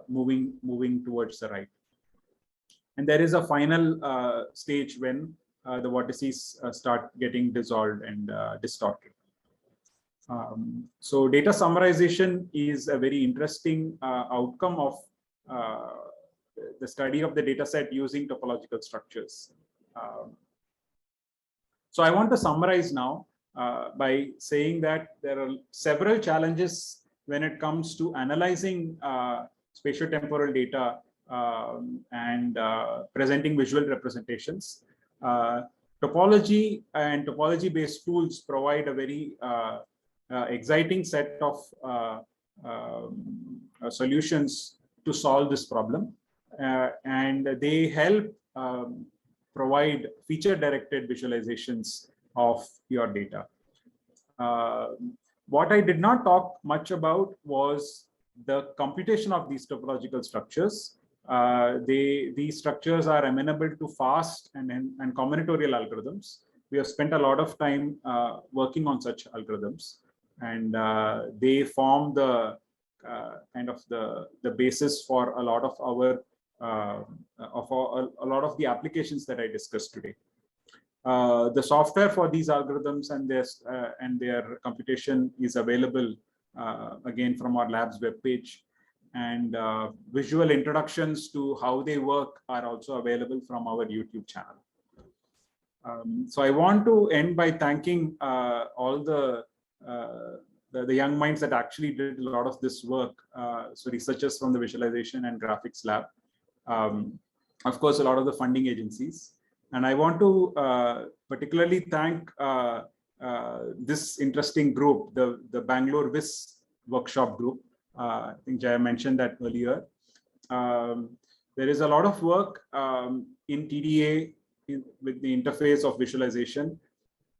moving towards the right. And there is a final stage when the vortices start getting dissolved and distorted. So data summarization is a very interesting outcome of the study of the data set using topological structures. So I want to summarize now. by saying that there are several challenges when it comes to analyzing spatio-temporal data and presenting visual representations. Topology and topology-based tools provide a very exciting set of solutions to solve this problem, and they help provide feature-directed visualizations of your data. What I did not talk much about was the computation of these topological structures. These structures are amenable to fast and combinatorial algorithms. We have spent a lot of time working on such algorithms, and they form the kind of the basis for a lot of our a lot of the applications that I discussed today. The software for these algorithms and their computation is available again from our lab's webpage, and visual introductions to how they work are also available from our YouTube channel. So I want to end by thanking all the young minds that actually did a lot of this work. So researchers from the visualization and graphics lab, of course, a lot of the funding agencies. And I want to particularly thank this interesting group, the Bangalore BITS workshop group. I think Jaya mentioned that earlier. There is a lot of work in TDA with the interface of visualization.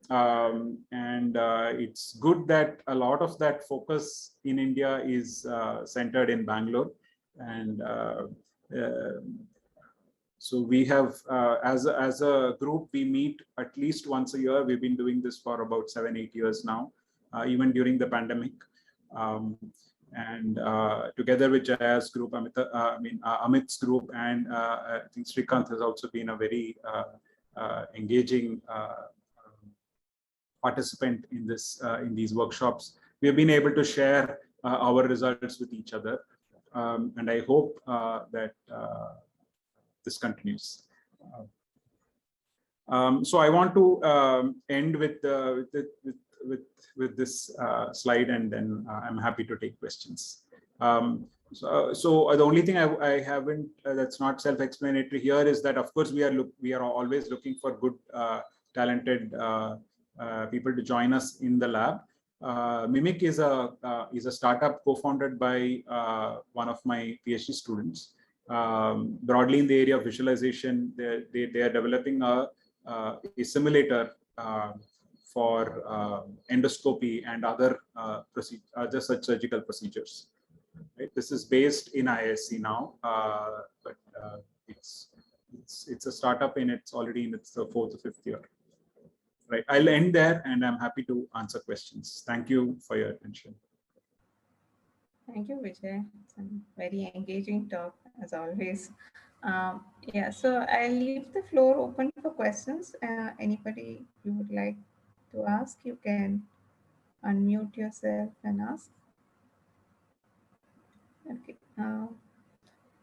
And it's good that a lot of that focus in India is centered in Bangalore. And so we have, as a group, we meet at least once a year. We've been doing this for about 7-8 years now, even during the pandemic. And together with Jaya's group, Amit's group, and I think Srikanth has also been a very engaging participant in in these workshops. We have been able to share our results with each other, and I hope that this continues. So I want to end with this slide, and then I'm happy to take questions. So the only thing I haven't that's not self-explanatory here is that, of course, we are always looking for good, talented people to join us in the lab. Mimic is a startup co-founded by one of my PhD students. Broadly in the area of visualization, they are developing a simulator for endoscopy and other such surgical procedures. Right? This is based in IISc now, but it's a startup, and it's already in its 4th or 5th year. Right. I'll end there, and I'm happy to answer questions. Thank you for your attention. Thank you, Vijay. It's a very engaging talk, as always. Yeah, so I'll leave the floor open for questions. Anybody you would like to ask, you can unmute yourself and ask. Okay.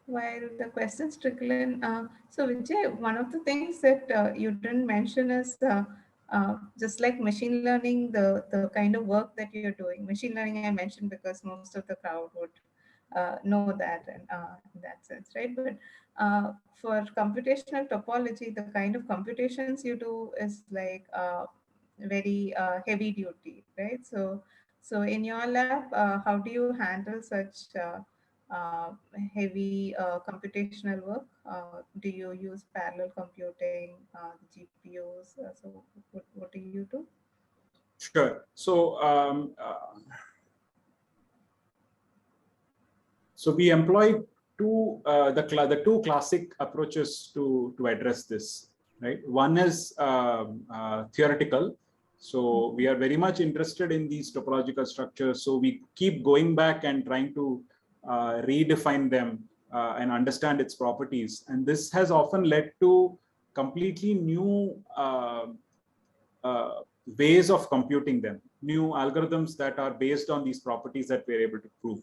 While the questions trickle in, so Vijay, one of the things that you didn't mention is just like machine learning, the kind of work that you're doing. Machine learning I mentioned because most of the crowd would know that in that sense, right? But for computational topology, the kind of computations you do is like very heavy duty, right? So in your lab, how do you handle such heavy computational work? Do you use parallel computing, GPUs? So what do you do? Sure. So so we employ the two classic approaches to address this. Right. One is theoretical. So we are very much interested in these topological structures. So we keep going back and trying to redefine them and understand its properties. And this has often led to completely new ways of computing them, new algorithms that are based on these properties that we're able to prove.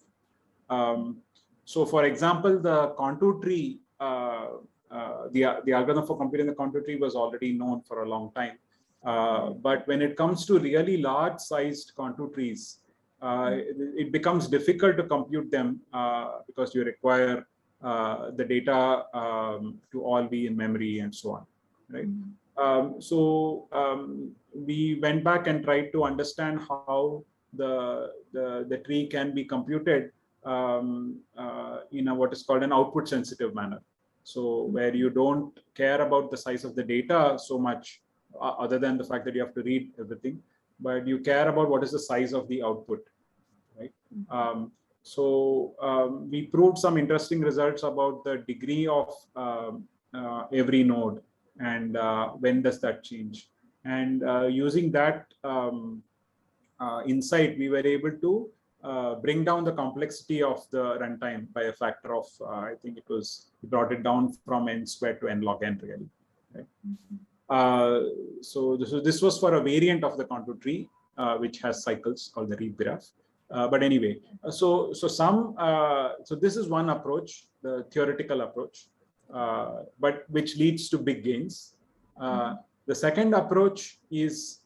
So for example, the contour tree, the algorithm for computing the contour tree was already known for a long time. But when it comes to really large sized contour trees, it becomes difficult to compute them because you require the data to all be in memory and so on, right? We went back and tried to understand how the tree can be computed in a what is called an output sensitive manner. So where you don't care about the size of the data so much, other than the fact that you have to read everything, but you care about what is the size of the output, right? We proved some interesting results about the degree of every node and when does that change. And using that insight, we were able to bring down the complexity of the runtime by a factor of, I think we brought it down from n squared to n log n really. Right? So this was for a variant of the contour tree, which has cycles called the Reed graph. But anyway, so this is one approach, the theoretical approach, but which leads to big gains. The second approach is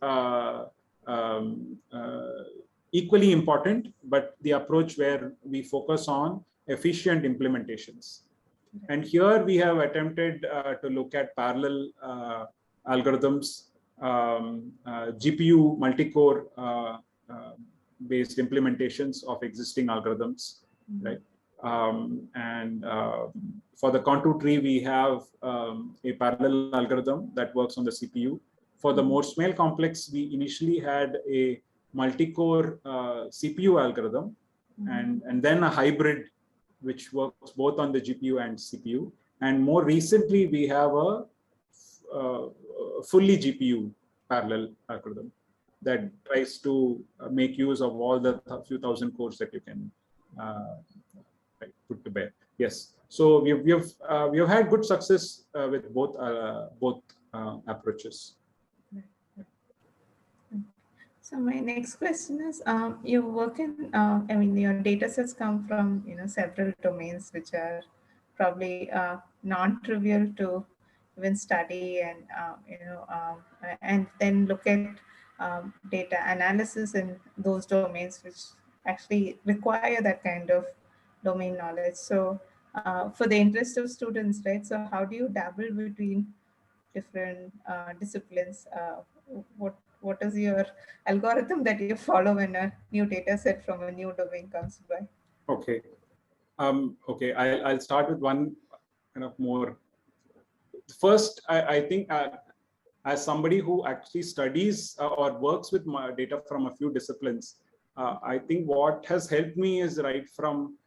equally important, but the approach where we focus on efficient implementations. And here we have attempted to look at parallel algorithms, GPU multi-core based implementations of existing algorithms, right? For the contour tree, we have a parallel algorithm that works on the CPU. For the Mosfet complex, we initially had a multi-core CPU algorithm and then a hybrid which works both on the GPU and CPU. And more recently, we have a fully GPU parallel algorithm that tries to make use of all the few thousand cores that you can put to bear. Yes, so we've had good success with both approaches. So my next question is, you work in, I mean, your data sets come from, several domains, which are probably non-trivial to even study and, and then look at data analysis in those domains, which actually require that kind of domain knowledge. So for the interest of students, right? So how do you dabble between different disciplines? What is your algorithm that you follow when a new data set from a new domain comes by? Okay. Okay, I'll start with one kind of more. First, I think as somebody who actually studies or works with my data from a few disciplines, I think what has helped me is right from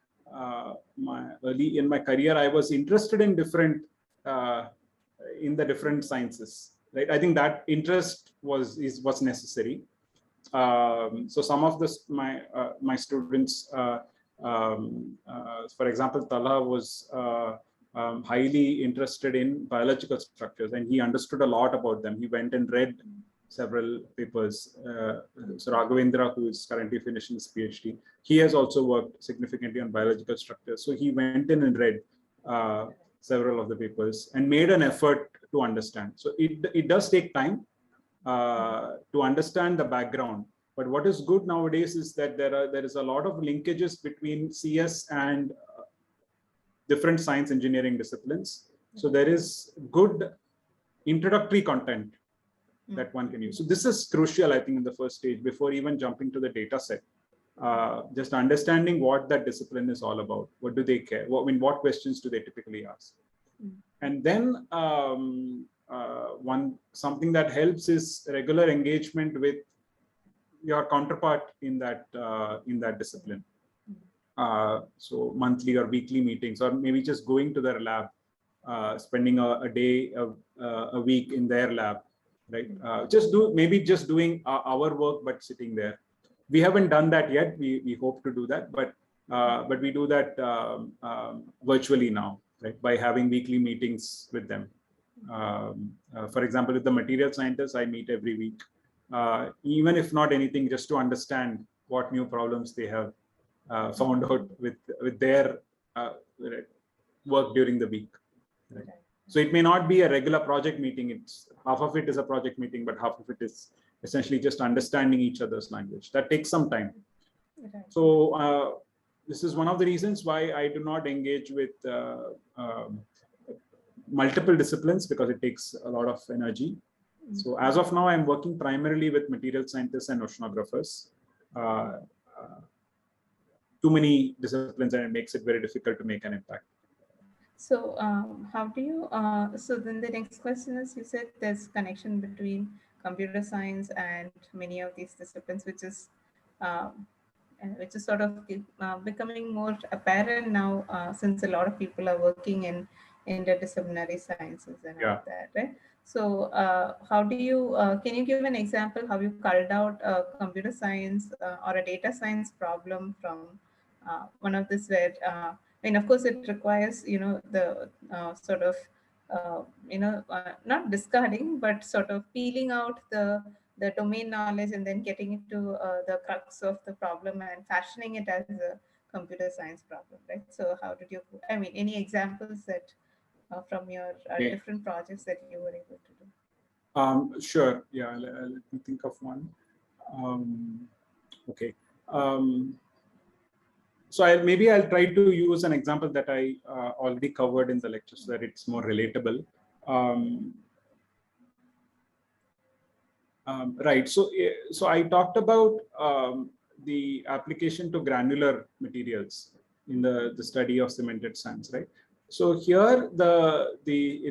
early in my career, I was interested in the different sciences. Right, I think that interest was necessary. So some of my students, for example, Talha was highly interested in biological structures, and he understood a lot about them. He went and read several papers. So Raghavendra, who is currently finishing his PhD, he has also worked significantly on biological structures. So he went in and read several of the papers and made an effort to understand. So it does take time to understand the background. But what is good nowadays is that there is a lot of linkages between CS and different science engineering disciplines. So there is good introductory content that one can use. So this is crucial, I think, in the first stage before even jumping to the data set. Just understanding what that discipline is all about. What do they care? What questions do they typically ask? And then something that helps is regular engagement with your counterpart in that discipline. So monthly or weekly meetings, or maybe just going to their lab, spending a day, a week in their lab, right? Just doing our work, but sitting there. We haven't done that yet. We hope to do that, but we do that virtually now, right? By having weekly meetings with them. For example, with the material scientists, I meet every week, even if not anything, just to understand what new problems they have found out with their work during the week. Right? So it may not be a regular project meeting. It's half of it is a project meeting, but half of it is essentially just understanding each other's language. That takes some time. Right. So this is one of the reasons why I do not engage with multiple disciplines, because it takes a lot of energy. So as of now, I'm working primarily with material scientists and oceanographers. Too many disciplines, and it makes it very difficult to make an impact. So how do you, so then the next question is, you said there's connection between computer science and many of these disciplines, which is sort of becoming more apparent now, since a lot of people are working in interdisciplinary sciences and all that, right? So how do you, can you give an example how you culled out a computer science or a data science problem from one of this where, I mean, of course, it requires, you know, the sort of, not discarding, but sort of peeling out the domain knowledge and then getting into the crux of the problem and fashioning it as a computer science problem, right? So how did you, I mean, any examples that from your different projects that you were able to do? Sure. Yeah, let me think of one. Okay. So maybe I'll try to use an example that I already covered in the lecture so that it's more relatable. Right. So I talked about the application to granular materials in the study of cemented sands, right? So here the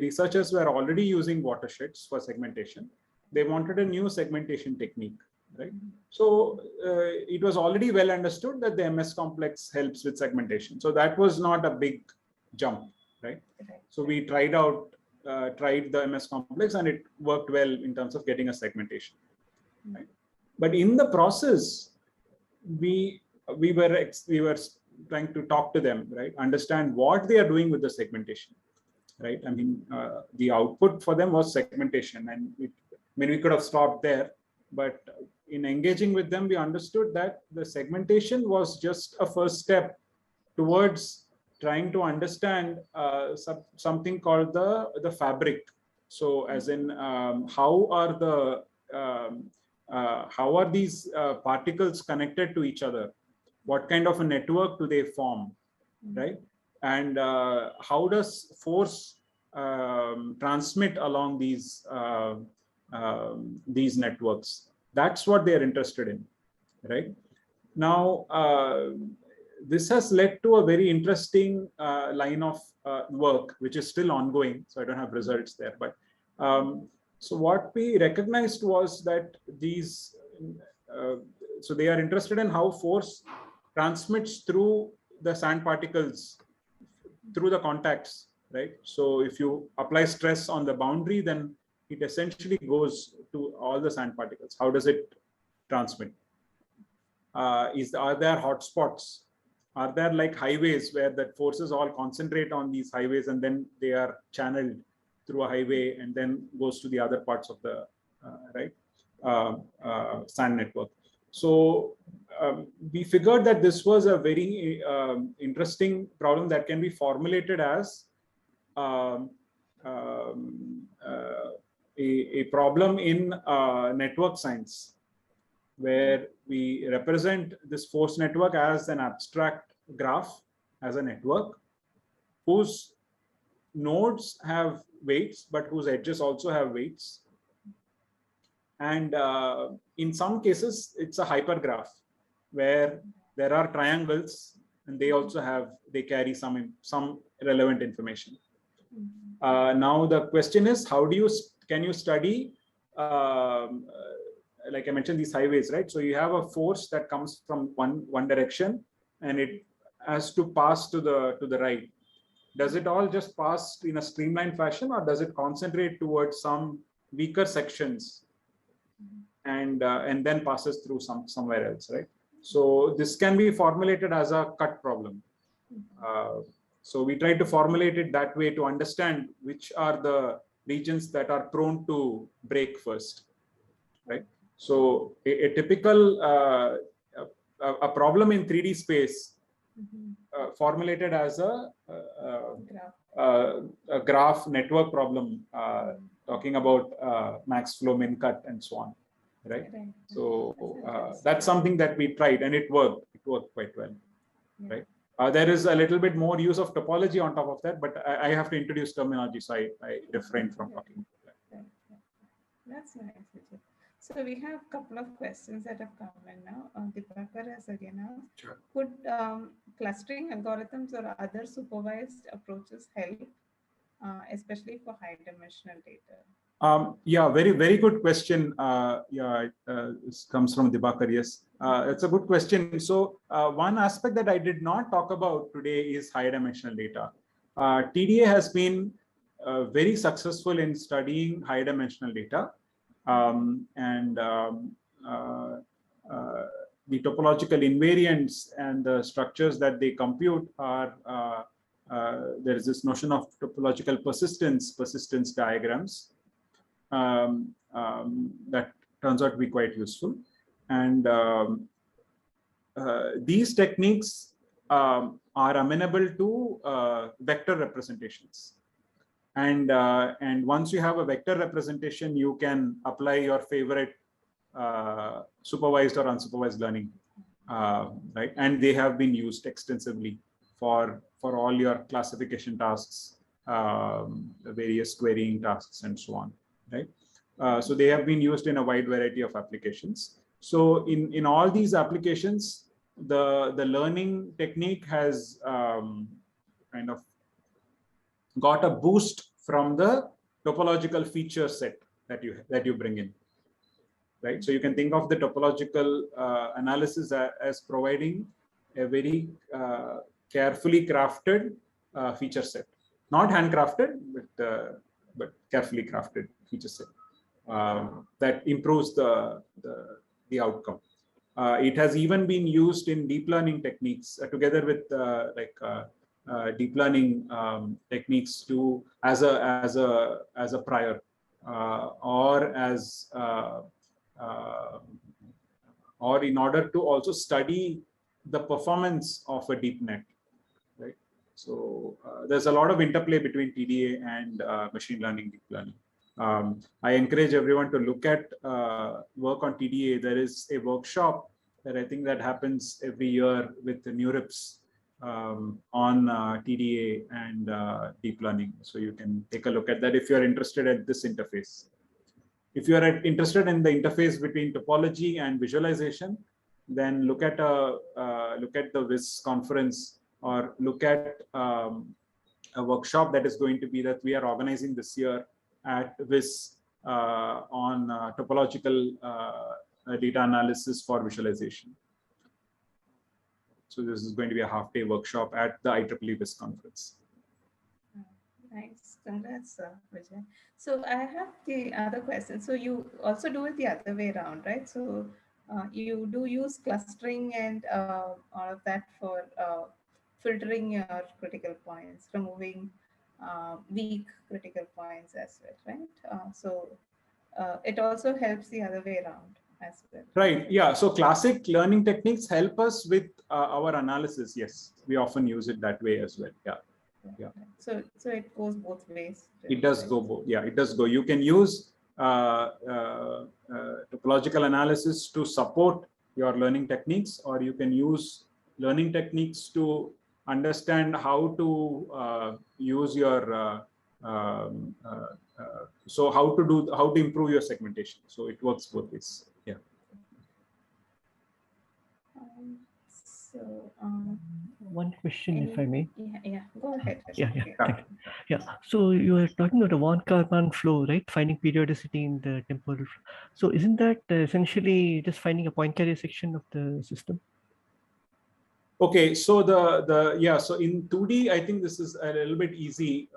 researchers were already using watersheds for segmentation. They wanted a new segmentation technique, right? So it was already well understood that the MS complex helps with segmentation. So that was not a big jump, right? So we tried the MS complex, and it worked well in terms of getting a segmentation, right? But in the process, we were trying to talk to them, right? Understand what they are doing with the segmentation, right? I mean, the output for them was segmentation, and we could have stopped there, but in engaging with them, we understood that the segmentation was just a first step towards trying to understand something called the fabric. So as in how are these particles connected to each other? What kind of a network do they form, right? And how does force transmit along these networks? That's what they're interested in, right? Now, this has led to a very interesting line of work, which is still ongoing. So I don't have results there, but so what we recognized was that these, so they are interested in how force transmits through the sand particles, through the contacts, right? So if you apply stress on the boundary, then it essentially goes to all the sand particles. How does it transmit? Are there hotspots? Are there like highways where that forces all concentrate on these highways, and then they are channeled through a highway and then goes to the other parts of the sand network? So we figured that this was a very interesting problem that can be formulated as a problem in network science, where we represent this force network as an abstract graph, as a network whose nodes have weights, but whose edges also have weights. And in some cases, it's a hypergraph where there are triangles, and they carry some relevant information. Now the question is, can you study like I mentioned, these highways, right? So you have a force that comes from one direction, and it has to pass to the right. Does it all just pass in a streamlined fashion, or does it concentrate towards some weaker sections and then passes through somewhere else, right? So this can be formulated as a cut problem. So we try to formulate it that way to understand which are the regions that are prone to break first, right? So a typical a problem in 3D space formulated as a graph network problem, talking about max flow, min cut, and so on, right? So that's something that we tried, and it worked. It worked quite well, right? There is a little bit more use of topology on top of that, but I have to introduce terminology, so I refrain from talking about that. That's nice, Vijay. So we have a couple of questions that have come in now. Deepakar has again asked, Sure. Could clustering algorithms or other supervised approaches help, especially for high-dimensional data? Yeah, very good question. This comes from Dibakar. Yes, it's a good question. So one aspect that I did not talk about today is high-dimensional data. TDA has been very successful in studying high-dimensional data, and the topological invariants and the structures that they compute are. There is this notion of topological persistence diagrams. That turns out to be quite useful, and these techniques are amenable to vector representations, and once you have a vector representation, you can apply your favorite supervised or unsupervised learning, right? And they have been used extensively for all your classification tasks, various querying tasks, and so on. Right, so they have been used in a wide variety of applications. So in all these applications, the learning technique has kind of got a boost from the topological feature set that you bring in. Right, so you can think of the topological analysis as providing a very carefully crafted feature set, not handcrafted, but carefully crafted feature set that improves the outcome. It has even been used in deep learning techniques together with deep learning techniques to as a prior or as or in order to also study the performance of a deep net. Right, so there's a lot of interplay between TDA and machine learning, deep learning. I encourage everyone to look at work on TDA. There is a workshop that I think that happens every year with the NeurIPS on TDA and deep learning. So you can take a look at that if you're interested at this interface. If you are interested in the interface between topology and visualization, then look at the VIS conference, or look at a workshop that is going to be that we are organizing this year at VIS on topological data analysis for visualization. So this is going to be a half-day workshop at the IEEE VIS conference. Nice, congrats, Vijay. So I have the other question. So you also do it the other way around, right? So you do use clustering and all of that for filtering your critical points, removing weak critical points as well, right? So it also helps the other way around as well. Right. Yeah. So classic learning techniques help us with our analysis. Yes, we often use it that way as well. Yeah. Yeah. So it goes both ways. It does go both. Yeah, it does go. You can use topological analysis to support your learning techniques, or you can use learning techniques to understand how to use your so how to improve your segmentation. So it works both ways. Yeah. One question, if I may. Yeah, go ahead. Yeah. So you were talking about the von Karman flow, right? Finding periodicity in the temporal flow. So isn't that essentially just finding a Poincare section of the system? Okay, so so in 2D, I think this is a little bit easy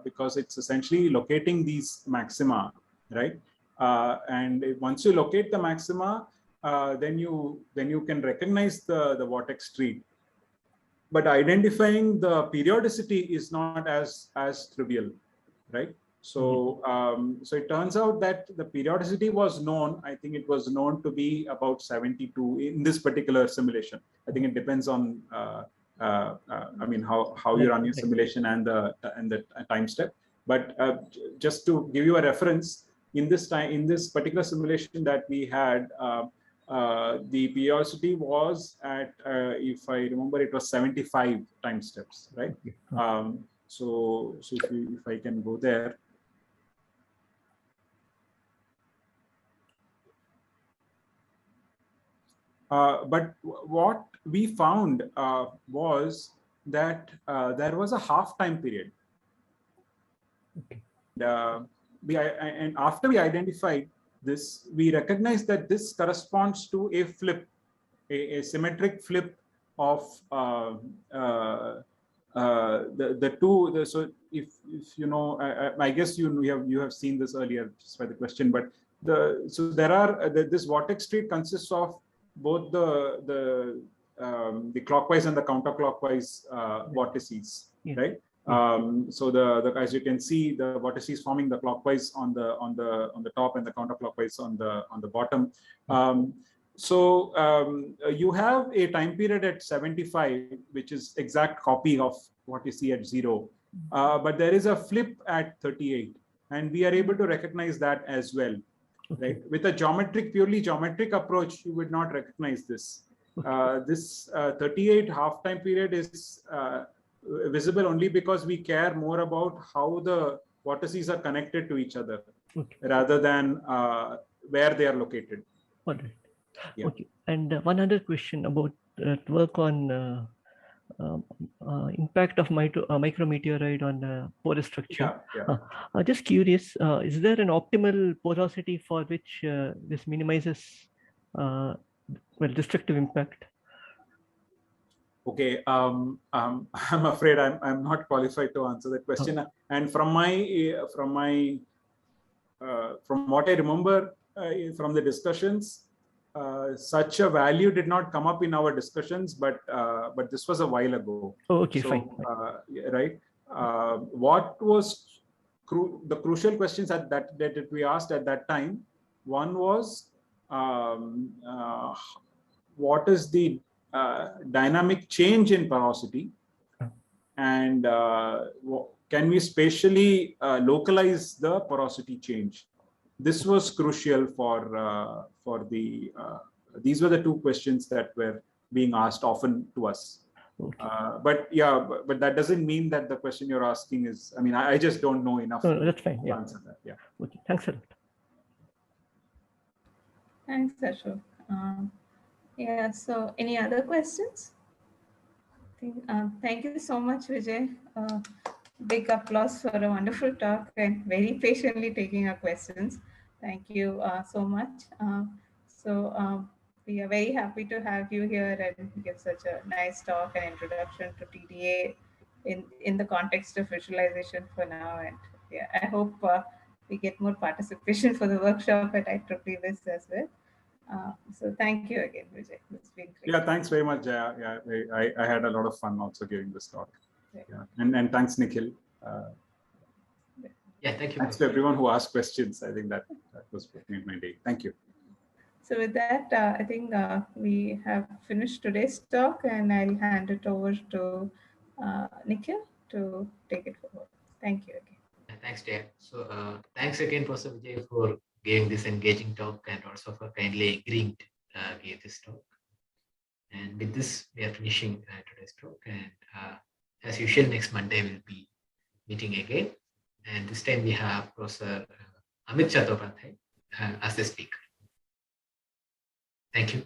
because it's essentially locating these maxima, right? And once you locate the maxima, then you can recognize the vortex tree. But identifying the periodicity is not as trivial, right? So so it turns out that the periodicity was known. I think it was known to be about 72 in this particular simulation. I think it depends on I mean how you run your simulation and the time step. But just to give you a reference, in this particular simulation that we had, the periodicity was at, if I remember, it was 75 time steps, right? So if I can go there. But what we found was that there was a half time period. And after we identified this, we recognized that this corresponds to a flip, a symmetric flip of the two. So if you know, I guess you have seen this earlier just by the question, but so there are this vortex street consists of both the clockwise and the counterclockwise vortices, right? So as you can see, the vortices forming the clockwise on the top and the counterclockwise on the bottom. You have a time period at 75, which is exact copy of what you see at 0, but there is a flip at 38, and we are able to recognize that as well. Right? With a purely geometric approach, you would not recognize this. This 38 half time period is visible only because we care more about how the vortices are connected to each other, rather than where they are located. All right. Yeah. Okay. And one other question about work on impact of micrometeorite on porous structure. Just curious, is there an optimal porosity for which this minimizes destructive impact? Okay, I'm afraid I'm not qualified to answer that question. And from what I remember from the discussions, such a value did not come up in our discussions, but this was a while ago. Oh, okay, fine. Right. What was the crucial questions that we asked at that time? One was, what is the dynamic change in porosity, and can we spatially localize the porosity change? This was crucial for the. These were the two questions that were being asked often to us. But that doesn't mean that the question you're asking is. I mean, I just don't know enough to answer that. Yeah. Okay. Thanks a lot. Thanks, Ashok. Yeah. So, any other questions? Thank you so much, Vijay. Big applause for a wonderful talk and very patiently taking our questions. Thank you so much. We are very happy to have you here and give such a nice talk and introduction to TDA in the context of visualization for now. And yeah, I hope we get more participation for the workshop at IIIT as well. So thank you again, Vijay. It's been great. Yeah, thanks very much, Jaya. Yeah, I had a lot of fun also giving this talk. Yeah, and thanks, Nikhil. Yeah, thank you. Thanks to everyone who asked questions. I think that was what made my day. Thank you. So with that, I think we have finished today's talk, and I'll hand it over to Nikhil to take it forward. Thank you again. Thanks, Jaya. So thanks again, Professor Vijay, for giving this engaging talk and also for kindly agreeing to give this talk. And with this, we are finishing today's talk. And as usual, next Monday we'll be meeting again. And this time we have Professor Amit Chattopadhyay as the speaker. Thank you.